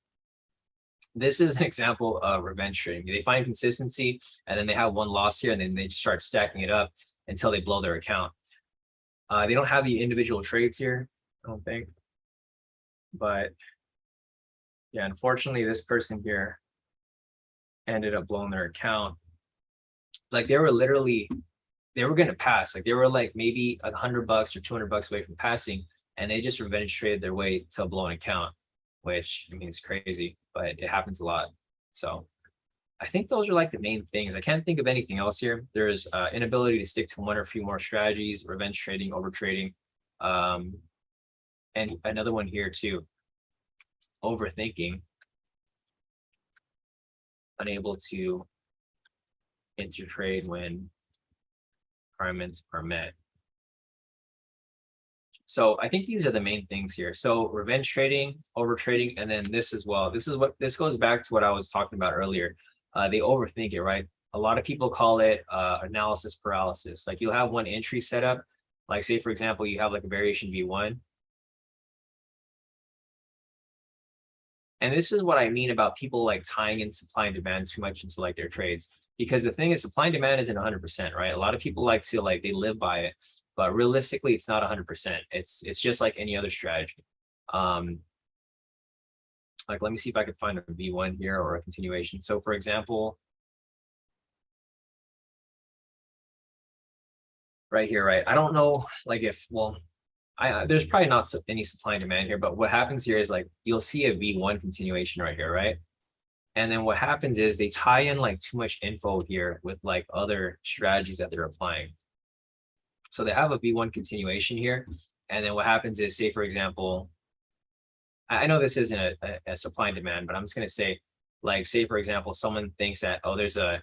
This is an example of revenge trading. They find consistency and then they have one loss here and then they just start stacking it up until they blow their account. They don't have the individual trades here, I don't think. But yeah, unfortunately, this person here ended up blowing their account. Like they were going to pass. Like they were like maybe $100 or $200 away from passing, and they just revenge traded their way to a blown account, which I mean is crazy, but it happens a lot. So I think those are like the main things. I can't think of anything else here. There's inability to stick to one or a few more strategies, revenge trading, over trading, and another one here too, overthinking, unable to intertrade when requirements are met. So I think these are the main things here. So revenge trading, over trading, and then this as well. This goes back to what I was talking about earlier. They overthink it, right? A lot of people call it analysis paralysis. Like you'll have one entry set up, like say for example, you have like a variation V1. And this is what I mean about people like tying in supply and demand too much into like their trades. Because the thing is, supply and demand isn't 100%, right? A lot of people like to like they live by it, but realistically, it's not 100%. It's just like any other strategy. Like let me see if I could find a V1 here or a continuation. So for example, right here, right? I don't know, like if there's probably not any supply and demand here, but what happens here is like you'll see a V1 continuation right here, right? And then what happens is they tie in like too much info here with like other strategies that they're applying. So they have a V1 continuation here. And then what happens is, say, for example, I know this isn't a supply and demand, but I'm just going to say, like, say, for example, someone thinks that, oh, there's a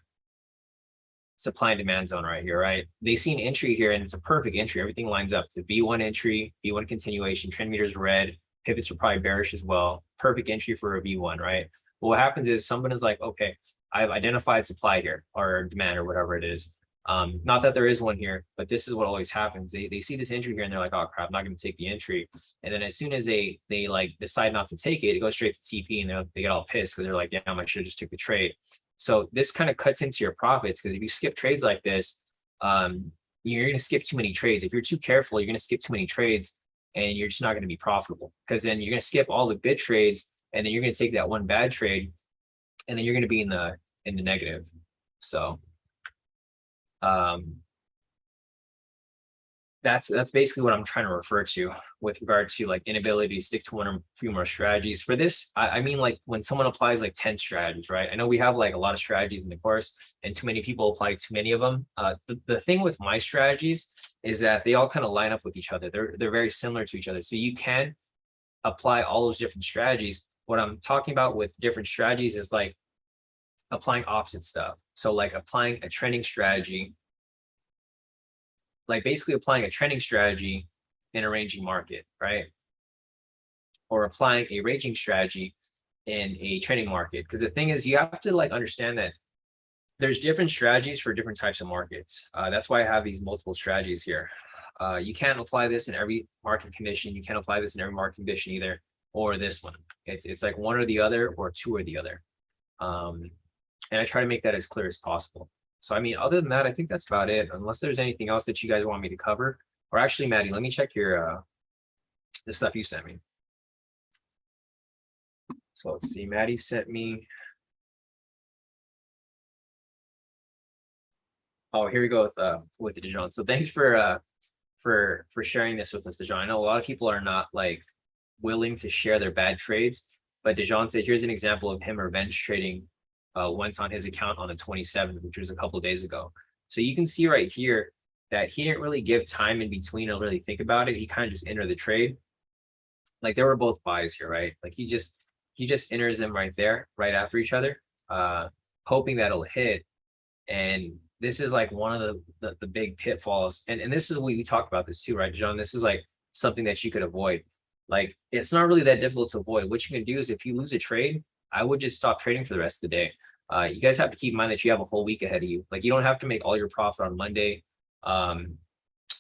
supply and demand zone right here, right? They see an entry here and it's a perfect entry. Everything lines up to V1 entry, V1 continuation, trend meters red, pivots are probably bearish as well. Perfect entry for a V1, right? But what happens is someone is like, okay, I've identified supply here or demand or whatever it is. Not that there is one here, but this is what always happens. They see this entry here and they're like, oh crap, I'm not going to take the entry. And then as soon as they like decide not to take it, it goes straight to TP and they get all pissed because they're like, damn, I should have just took the trade. So this kind of cuts into your profits because if you skip trades like this, you're going to skip too many trades. If you're too careful, you're going to skip too many trades and you're just not going to be profitable because then you're going to skip all the good trades and then you're going to take that one bad trade and then you're going to be in the negative. So that's basically what I'm trying to refer to with regard to like inability to stick to one or a few more strategies. For this, I mean like when someone applies like 10 strategies, right? I know we have like a lot of strategies in the course and too many people apply too many of them. The thing with my strategies is that they all kind of line up with each other. They're very similar to each other. So you can apply all those different strategies. What I'm talking about with different strategies is like applying opposite stuff. So like applying a trending strategy, like basically applying a trending strategy in a ranging market, right? Or applying a ranging strategy in a trending market. Because the thing is, you have to like understand that there's different strategies for different types of markets. That's why I have these multiple strategies here. You can't apply this in every market condition. You can't apply this in every market condition either, or this one. It's like one or the other, or two or the other. And I try to make that as clear as possible. So, I mean, other than that, I think that's about it, unless there's anything else that you guys want me to cover. Or actually, Maddie, let me check your the stuff you sent me. So let's see, Maddie sent me. Oh, here we go with Dijon. So thanks for sharing this with us, Dijon. I know a lot of people are not like willing to share their bad trades, but Dijon said here's an example of him revenge trading once on his account on the 27th, which was a couple of days ago. So you can see right here that he didn't really give time in between to really think about it. He kind of just entered the trade. Like they were both buys here, right? Like he just enters them right there, right after each other, hoping that it'll hit. And this is like one of the big pitfalls. And this is, we talked about this too, right, John? This is like something that you could avoid. Like it's not really that difficult to avoid. What you can do is if you lose a trade, I would just stop trading for the rest of the day. You guys have to keep in mind that you have a whole week ahead of you. Like you don't have to make all your profit on Monday. And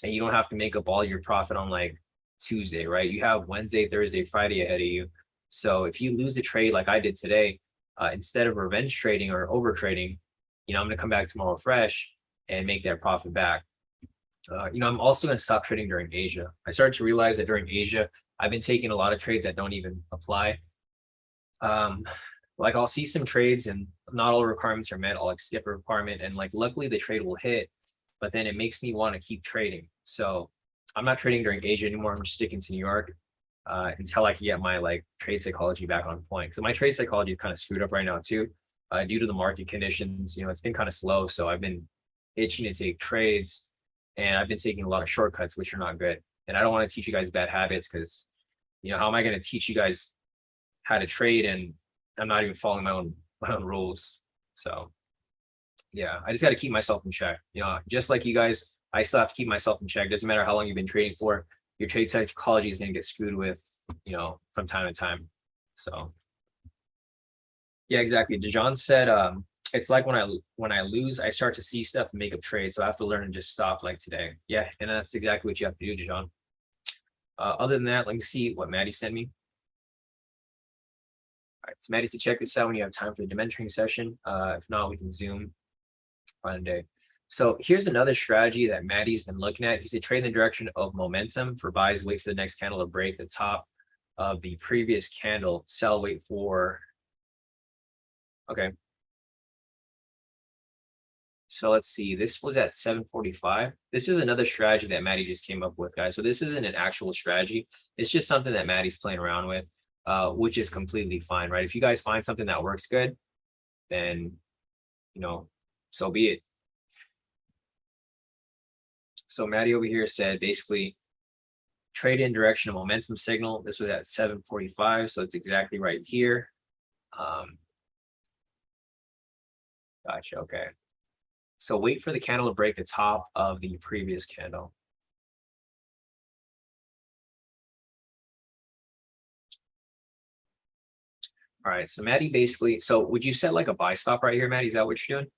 you don't have to make up all your profit on like Tuesday, right? You have Wednesday, Thursday, Friday ahead of you. So if you lose a trade like I did today, instead of revenge trading or over trading, I'm going to come back tomorrow fresh and make that profit back. I'm also going to stop trading during Asia. I started to realize that during Asia, I've been taking a lot of trades that don't even apply. Like I'll see some trades and not all requirements are met. I'll like skip a requirement and like luckily the trade will hit, but then it makes me want to keep trading. So I'm not trading during Asia anymore. I'm just sticking to New York until I can get my like trade psychology back on point. So my trade psychology is kind of screwed up right now too. Due to the market conditions, it's been kind of slow. So I've been itching to take trades and I've been taking a lot of shortcuts, which are not good. And I don't want to teach you guys bad habits because, how am I going to teach you guys how to trade and I'm not even following my own rules. So yeah, I just got to keep myself in check. Just like you guys, I still have to keep myself in check. Doesn't matter how long you've been trading for, your trade psychology is going to get screwed with, from time to time. So yeah, exactly. Dijon said, it's like when I lose, I start to see stuff and make up trades. So I have to learn and just stop like today. Yeah, and that's exactly what you have to do, Dijon. Other than that, let me see what Maddie sent me. All right, so Maddie, to check this out when you have time for the mentoring session. If not, we can Zoom on a day. So here's another strategy that Maddie's been looking at. He said trade in the direction of momentum for buys, wait for the next candle to break the top of the previous candle, sell, wait for. Okay. So let's see, this was at 7:45. This is another strategy that Maddie just came up with, guys. So this isn't an actual strategy. It's just something that Maddie's playing around with, which is completely fine, right? If you guys find something that works good, then, so be it. So Maddie over here said basically trade in direction of momentum signal. This was at 7:45, so it's exactly right here. Gotcha, okay. So wait for the candle to break the top of the previous candle. All right, so Maddie basically, so would you set like a buy stop right here, Maddie? Is that what you're doing?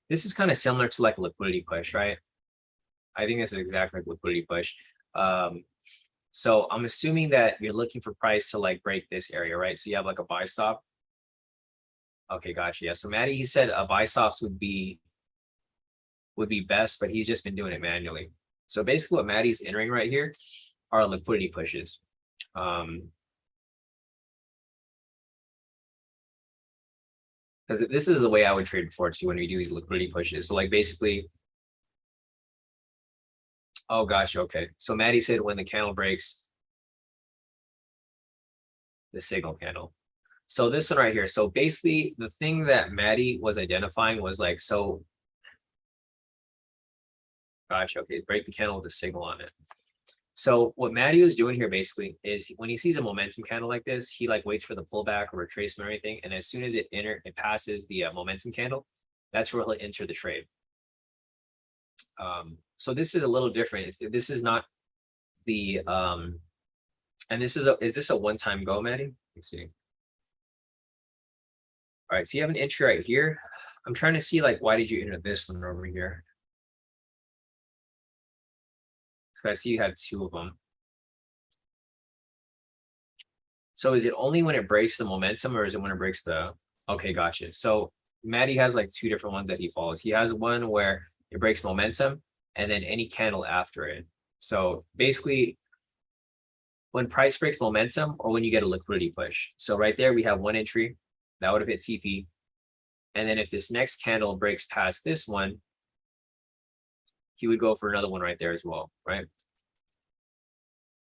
This is kind of similar to like a liquidity push, right? I think this is exactly like liquidity push. So I'm assuming that you're looking for price to like break this area, right? So you have like a buy stop. Okay, gotcha. Yeah. So Maddie, he said buy stops would be best, but he's just been doing it manually. So basically what Maddie's entering right here are liquidity pushes. Because this is the way I would trade before too when we do these liquidity pushes. So like basically, oh gosh, okay. So Maddie said when the candle breaks the signal candle. So this one right here. So basically the thing that Maddie was identifying was like, so gosh, okay, break the candle with a signal on it. So what Maddie was doing here basically is when he sees a momentum candle like this, he like waits for the pullback or retracement or anything. And as soon as it passes the momentum candle, that's where he'll enter the trade. So this is a little different. This is not the, and this is this a one-time go, Maddie? Let's see. All right, so you have an entry right here. I'm trying to see like, why did you enter this one over here? So I see you have two of them. So is it only when it breaks the momentum or is it when it breaks the, okay, gotcha. So Maddie has like two different ones that he follows. He has one where it breaks momentum and then any candle after it. So basically, when price breaks momentum or when you get a liquidity push. So right there, we have one entry that would have hit TP. And then if this next candle breaks past this one, he would go for another one right there as well, right?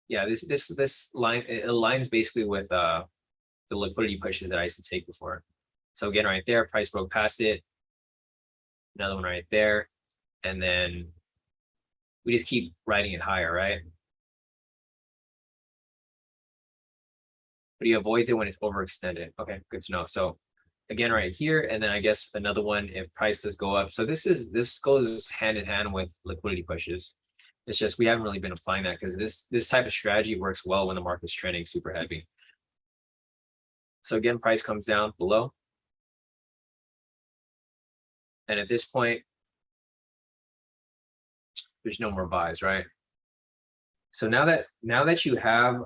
Yeah, this line, it aligns basically with the liquidity pushes that I used to take before. So again, right there, price broke past it. Another one right there. And then we just keep riding it higher, right? But he avoids it when it's overextended. Okay, good to know. So again, right here, and then I guess another one if price does go up. So this goes hand in hand with liquidity pushes. It's just we haven't really been applying that because this type of strategy works well when the market's trending super heavy. So again, price comes down below. And at this point, there's no more buys, right? So now that you have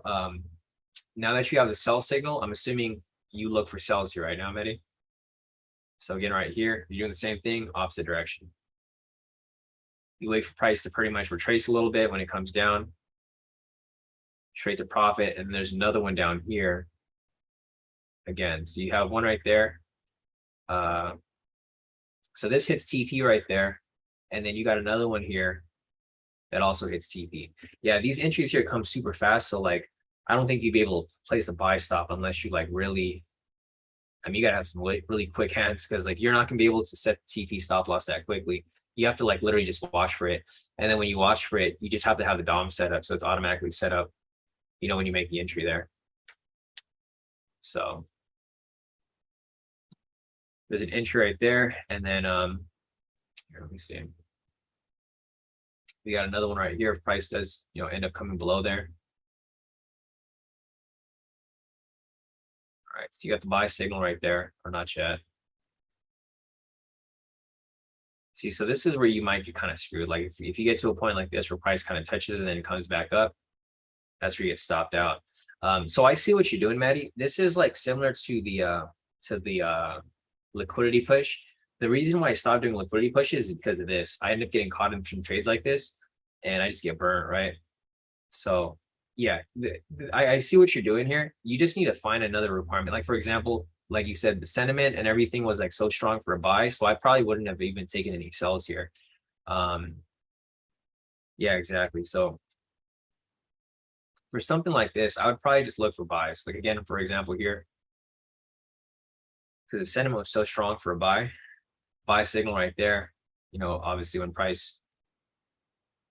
the sell signal, I'm assuming you look for sells here right now, Mehdi. So again, right here, you're doing the same thing, opposite direction. You wait for price to pretty much retrace a little bit when it comes down, trade to profit, and there's another one down here. Again, so you have one right there. So this hits TP right there, and then you got another one here that also hits TP. Yeah, these entries here come super fast, so like I don't think you'd be able to place a buy stop unless you like really. I mean, you gotta have some really quick hands because like you're not gonna be able to set the TP stop loss that quickly. You have to like literally just watch for it, and then when you watch for it, you just have to have the DOM set up so it's automatically set up. You know when you make the entry there. So there's an entry right there, and then here, let me see. We got another one right here if price does end up coming below there. All right, so you got the buy signal right there, or not yet. See, so this is where you might get kind of screwed. Like if you get to a point like this where price kind of touches and then it comes back up, that's where you get stopped out. So I see what you're doing, Maddie. This is like similar to the liquidity push. The reason why I stopped doing liquidity pushes is because of this. I end up getting caught in some trades like this, and I just get burnt, right? So yeah, I see what you're doing here. You just need to find another requirement. Like for example, like you said, the sentiment and everything was like so strong for a buy, so I probably wouldn't have even taken any sells here. Yeah, exactly. So for something like this, I would probably just look for buys. Like again, for example here, because the sentiment was so strong for a buy signal right there. Obviously when price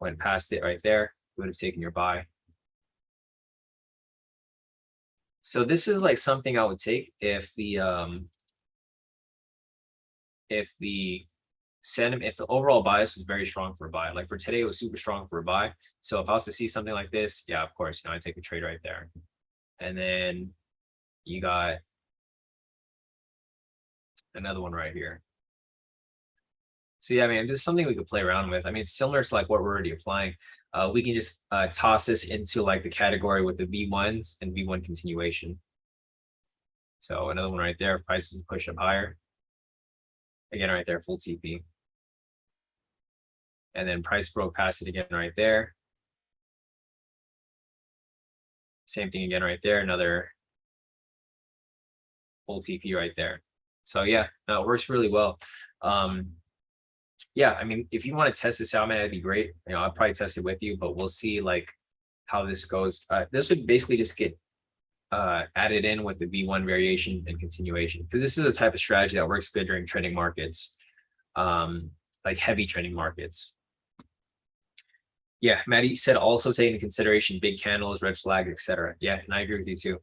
went past it right there, you would have taken your buy. So this is like something I would take if the sentiment, if the overall bias was very strong for a buy. Like for today, it was super strong for a buy. So if I was to see something like this, yeah, of course, I take a trade right there. And then you got another one right here. So yeah, I mean, this is something we could play around with. I mean, it's similar to like what we're already applying. We can just toss this into like the category with the V1s and V1 continuation. So another one right there, prices push up higher. Again, right there, full TP. And then price broke past it again right there. Same thing again right there, another full TP right there. So yeah, no, it works really well. Yeah, I mean, if you want to test this out, man, it'd be great. I'll probably test it with you, but we'll see like how this goes. This would basically just get added in with the V1 variation and continuation, because this is a type of strategy that works good during trending markets, like heavy trending markets. Yeah, Maddie said also take into consideration big candles, red flag, etc. Yeah, and I agree with you too.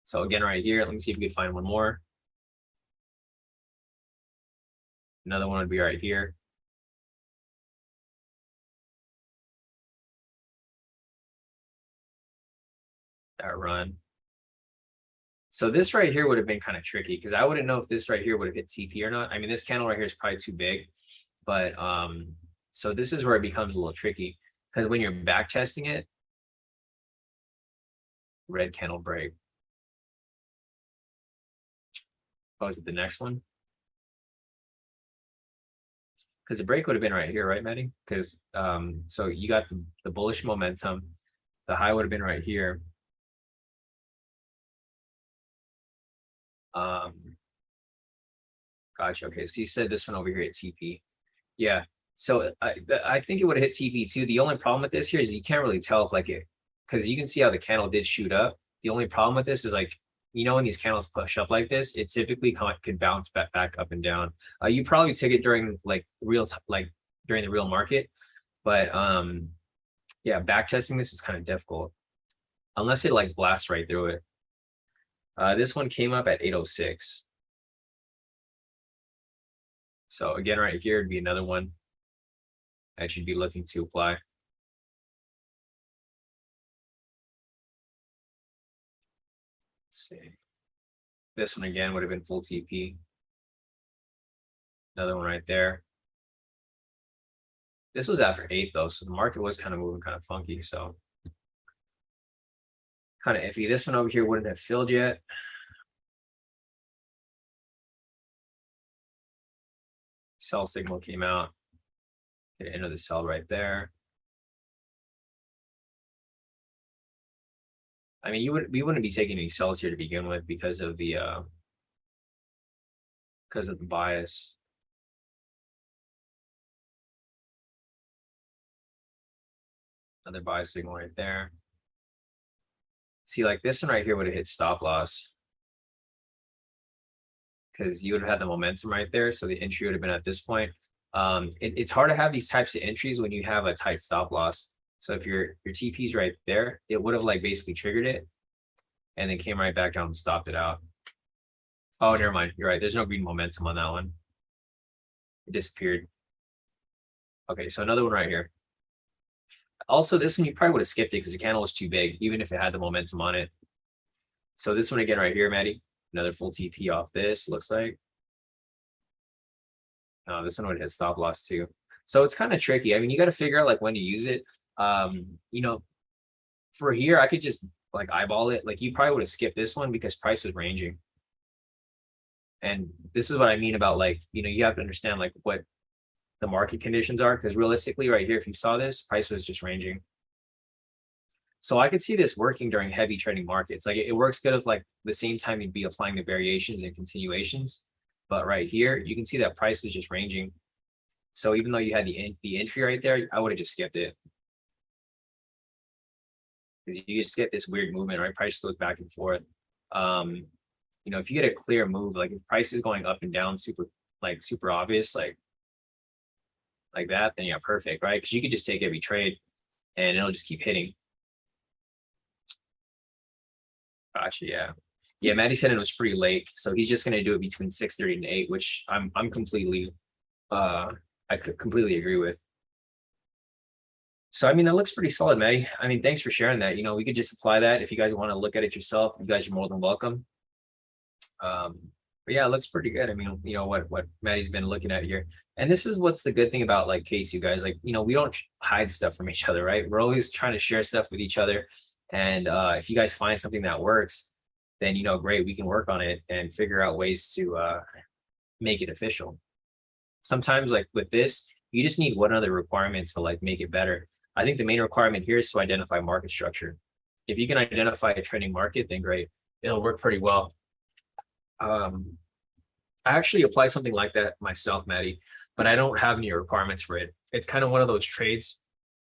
So again, right here, let me see if we can find one more. Another one would be right here. That run. So this right here would have been kind of tricky because I wouldn't know if this right here would have hit TP or not. I mean, this candle right here is probably too big, but so this is where it becomes a little tricky because when you're back testing it, red candle break. Oh, is it the next one? because the break would have been right here, right, Maddie? Because so you got the bullish momentum. The high would have been right here. Gotcha. Okay, so you said this one over here at TP. Yeah. So I think it would have hit TP too. The only problem with this here is you can't really tell if like it, because you can see how the candle did shoot up. The only problem with this is like, when these candles push up like this, it typically could bounce back up and down. You probably took it during like during the real market, but yeah, back testing this is kind of difficult unless it like blasts right through it. This one came up at 806. So again, right here would be another one that you'd be looking to apply. Let's see. This one again would have been full TP. Another one right there. This was after 8 though, so the market was kind of moving kind of funky, so kind of iffy. This one over here wouldn't have filled yet. Sell signal came out. Get into the sell right there. I mean, we wouldn't be taking any sells here to begin with because of the bias. Another buy signal right there. See, like this one right here would have hit stop loss because you would have had the momentum right there. So the entry would have been at this point. It's hard to have these types of entries when you have a tight stop loss. So if your TP's right there, it would have like basically triggered it and then came right back down and stopped it out. Oh, never mind. You're right. There's no green momentum on that one. It disappeared. Okay, so another one right here. Also, this one you probably would have skipped it because the candle was too big, even if it had the momentum on it. So this one again right here, Maddie. Another full TP off this, looks like. This one would hit stop loss too. So it's kind of tricky. I mean, you got to figure out like when to use it. For here, I could just like eyeball it. Like you probably would have skipped this one because price was ranging. And this is what I mean about like, you have to understand like what the market conditions are, because realistically right here, if you saw this, price was just ranging. So I could see this working during heavy trading markets. Like it works good if like the same time you'd be applying the variations and continuations. But right here, you can see that price was just ranging. So even though you had the entry right there, I would have just skipped it. Because you just get this weird movement, right? Price goes back and forth. If you get a clear move, like if price is going up and down super obvious, like that, then yeah, perfect, right? Because you could just take every trade and it'll just keep hitting. Gotcha, yeah. Yeah, Maddie said it was pretty late, so he's just gonna do it between 6:30 and 8, which I could completely agree with. So I mean, that looks pretty solid, Maddie. I mean, thanks for sharing that. We could just apply that. If you guys want to look at it yourself, you guys are more than welcome. But yeah, it looks pretty good. I mean, what Maddie's been looking at here. And this is what's the good thing about like K2 guys. Like, we don't hide stuff from each other, right? We're always trying to share stuff with each other. And if you guys find something that works, then great, we can work on it and figure out ways to make it official. Sometimes like with this, you just need one other requirement to like make it better. I think the main requirement here is to identify market structure. If you can identify a trending market, then great, it'll work pretty well. I actually apply something like that myself, Maddie, but I don't have any requirements for it. It's kind of one of those trades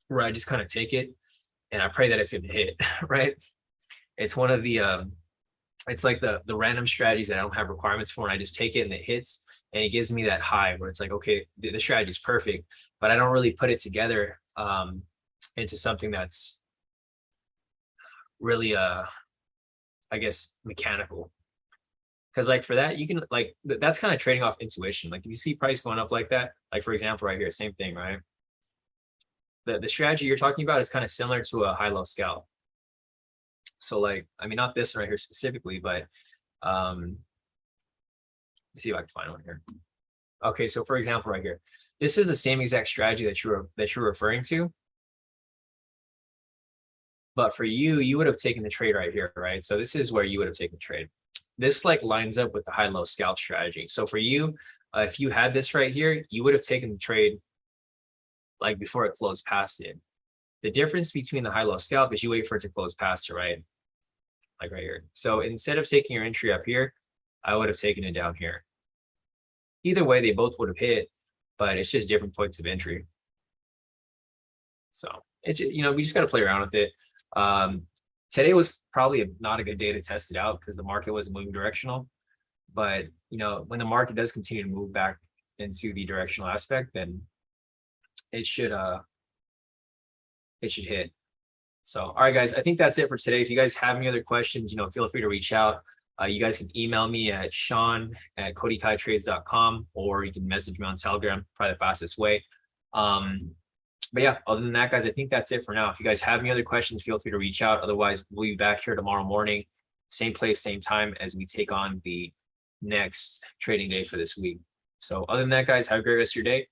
where I just kind of take it and I pray that it's gonna hit, right? It's one of the it's like the random strategies that I don't have requirements for, and I just take it and it hits, and it gives me that high where it's like, okay, the strategy is perfect, but I don't really put it together into something that's really I guess mechanical. Because like for that, you can like that's kind of trading off intuition. Like if you see price going up like that, like for example right here, same thing, right? The strategy you're talking about is kind of similar to a high-low scalp. So like, I mean, not this right here specifically, but let's see if I can find one here. Okay, so for example, right here, this is the same exact strategy that you're referring to. But for you, you would have taken the trade right here, right? So this is where you would have taken the trade. This like lines up with the high-low scalp strategy. So for you, If you had this right here, you would have taken the trade like before it closed past it. The difference between the high-low scalp is you wait for it to close past it, right? Like right here. So instead of taking your entry up here, I would have taken it down here. Either way, they both would have hit, but it's just different points of entry. So it's, you know, we just got to play around with it. Today was probably not a good day to test it out because the market wasn't moving directional. But, you know, when the market does continue to move back into the directional aspect, then it should hit. So, all right, guys, I think that's it for today. If you guys have any other questions, you know, feel free to reach out. You guys can email me at sean@kodikaitrades.com, or you can message me on Telegram, probably the fastest way. But yeah, other than that, guys, I think that's it for now. If you guys have any other questions, feel free to reach out. Otherwise, we'll be back here tomorrow morning, same place, same time, as we take on the next trading day for this week. So other than that, guys, have a great rest of your day.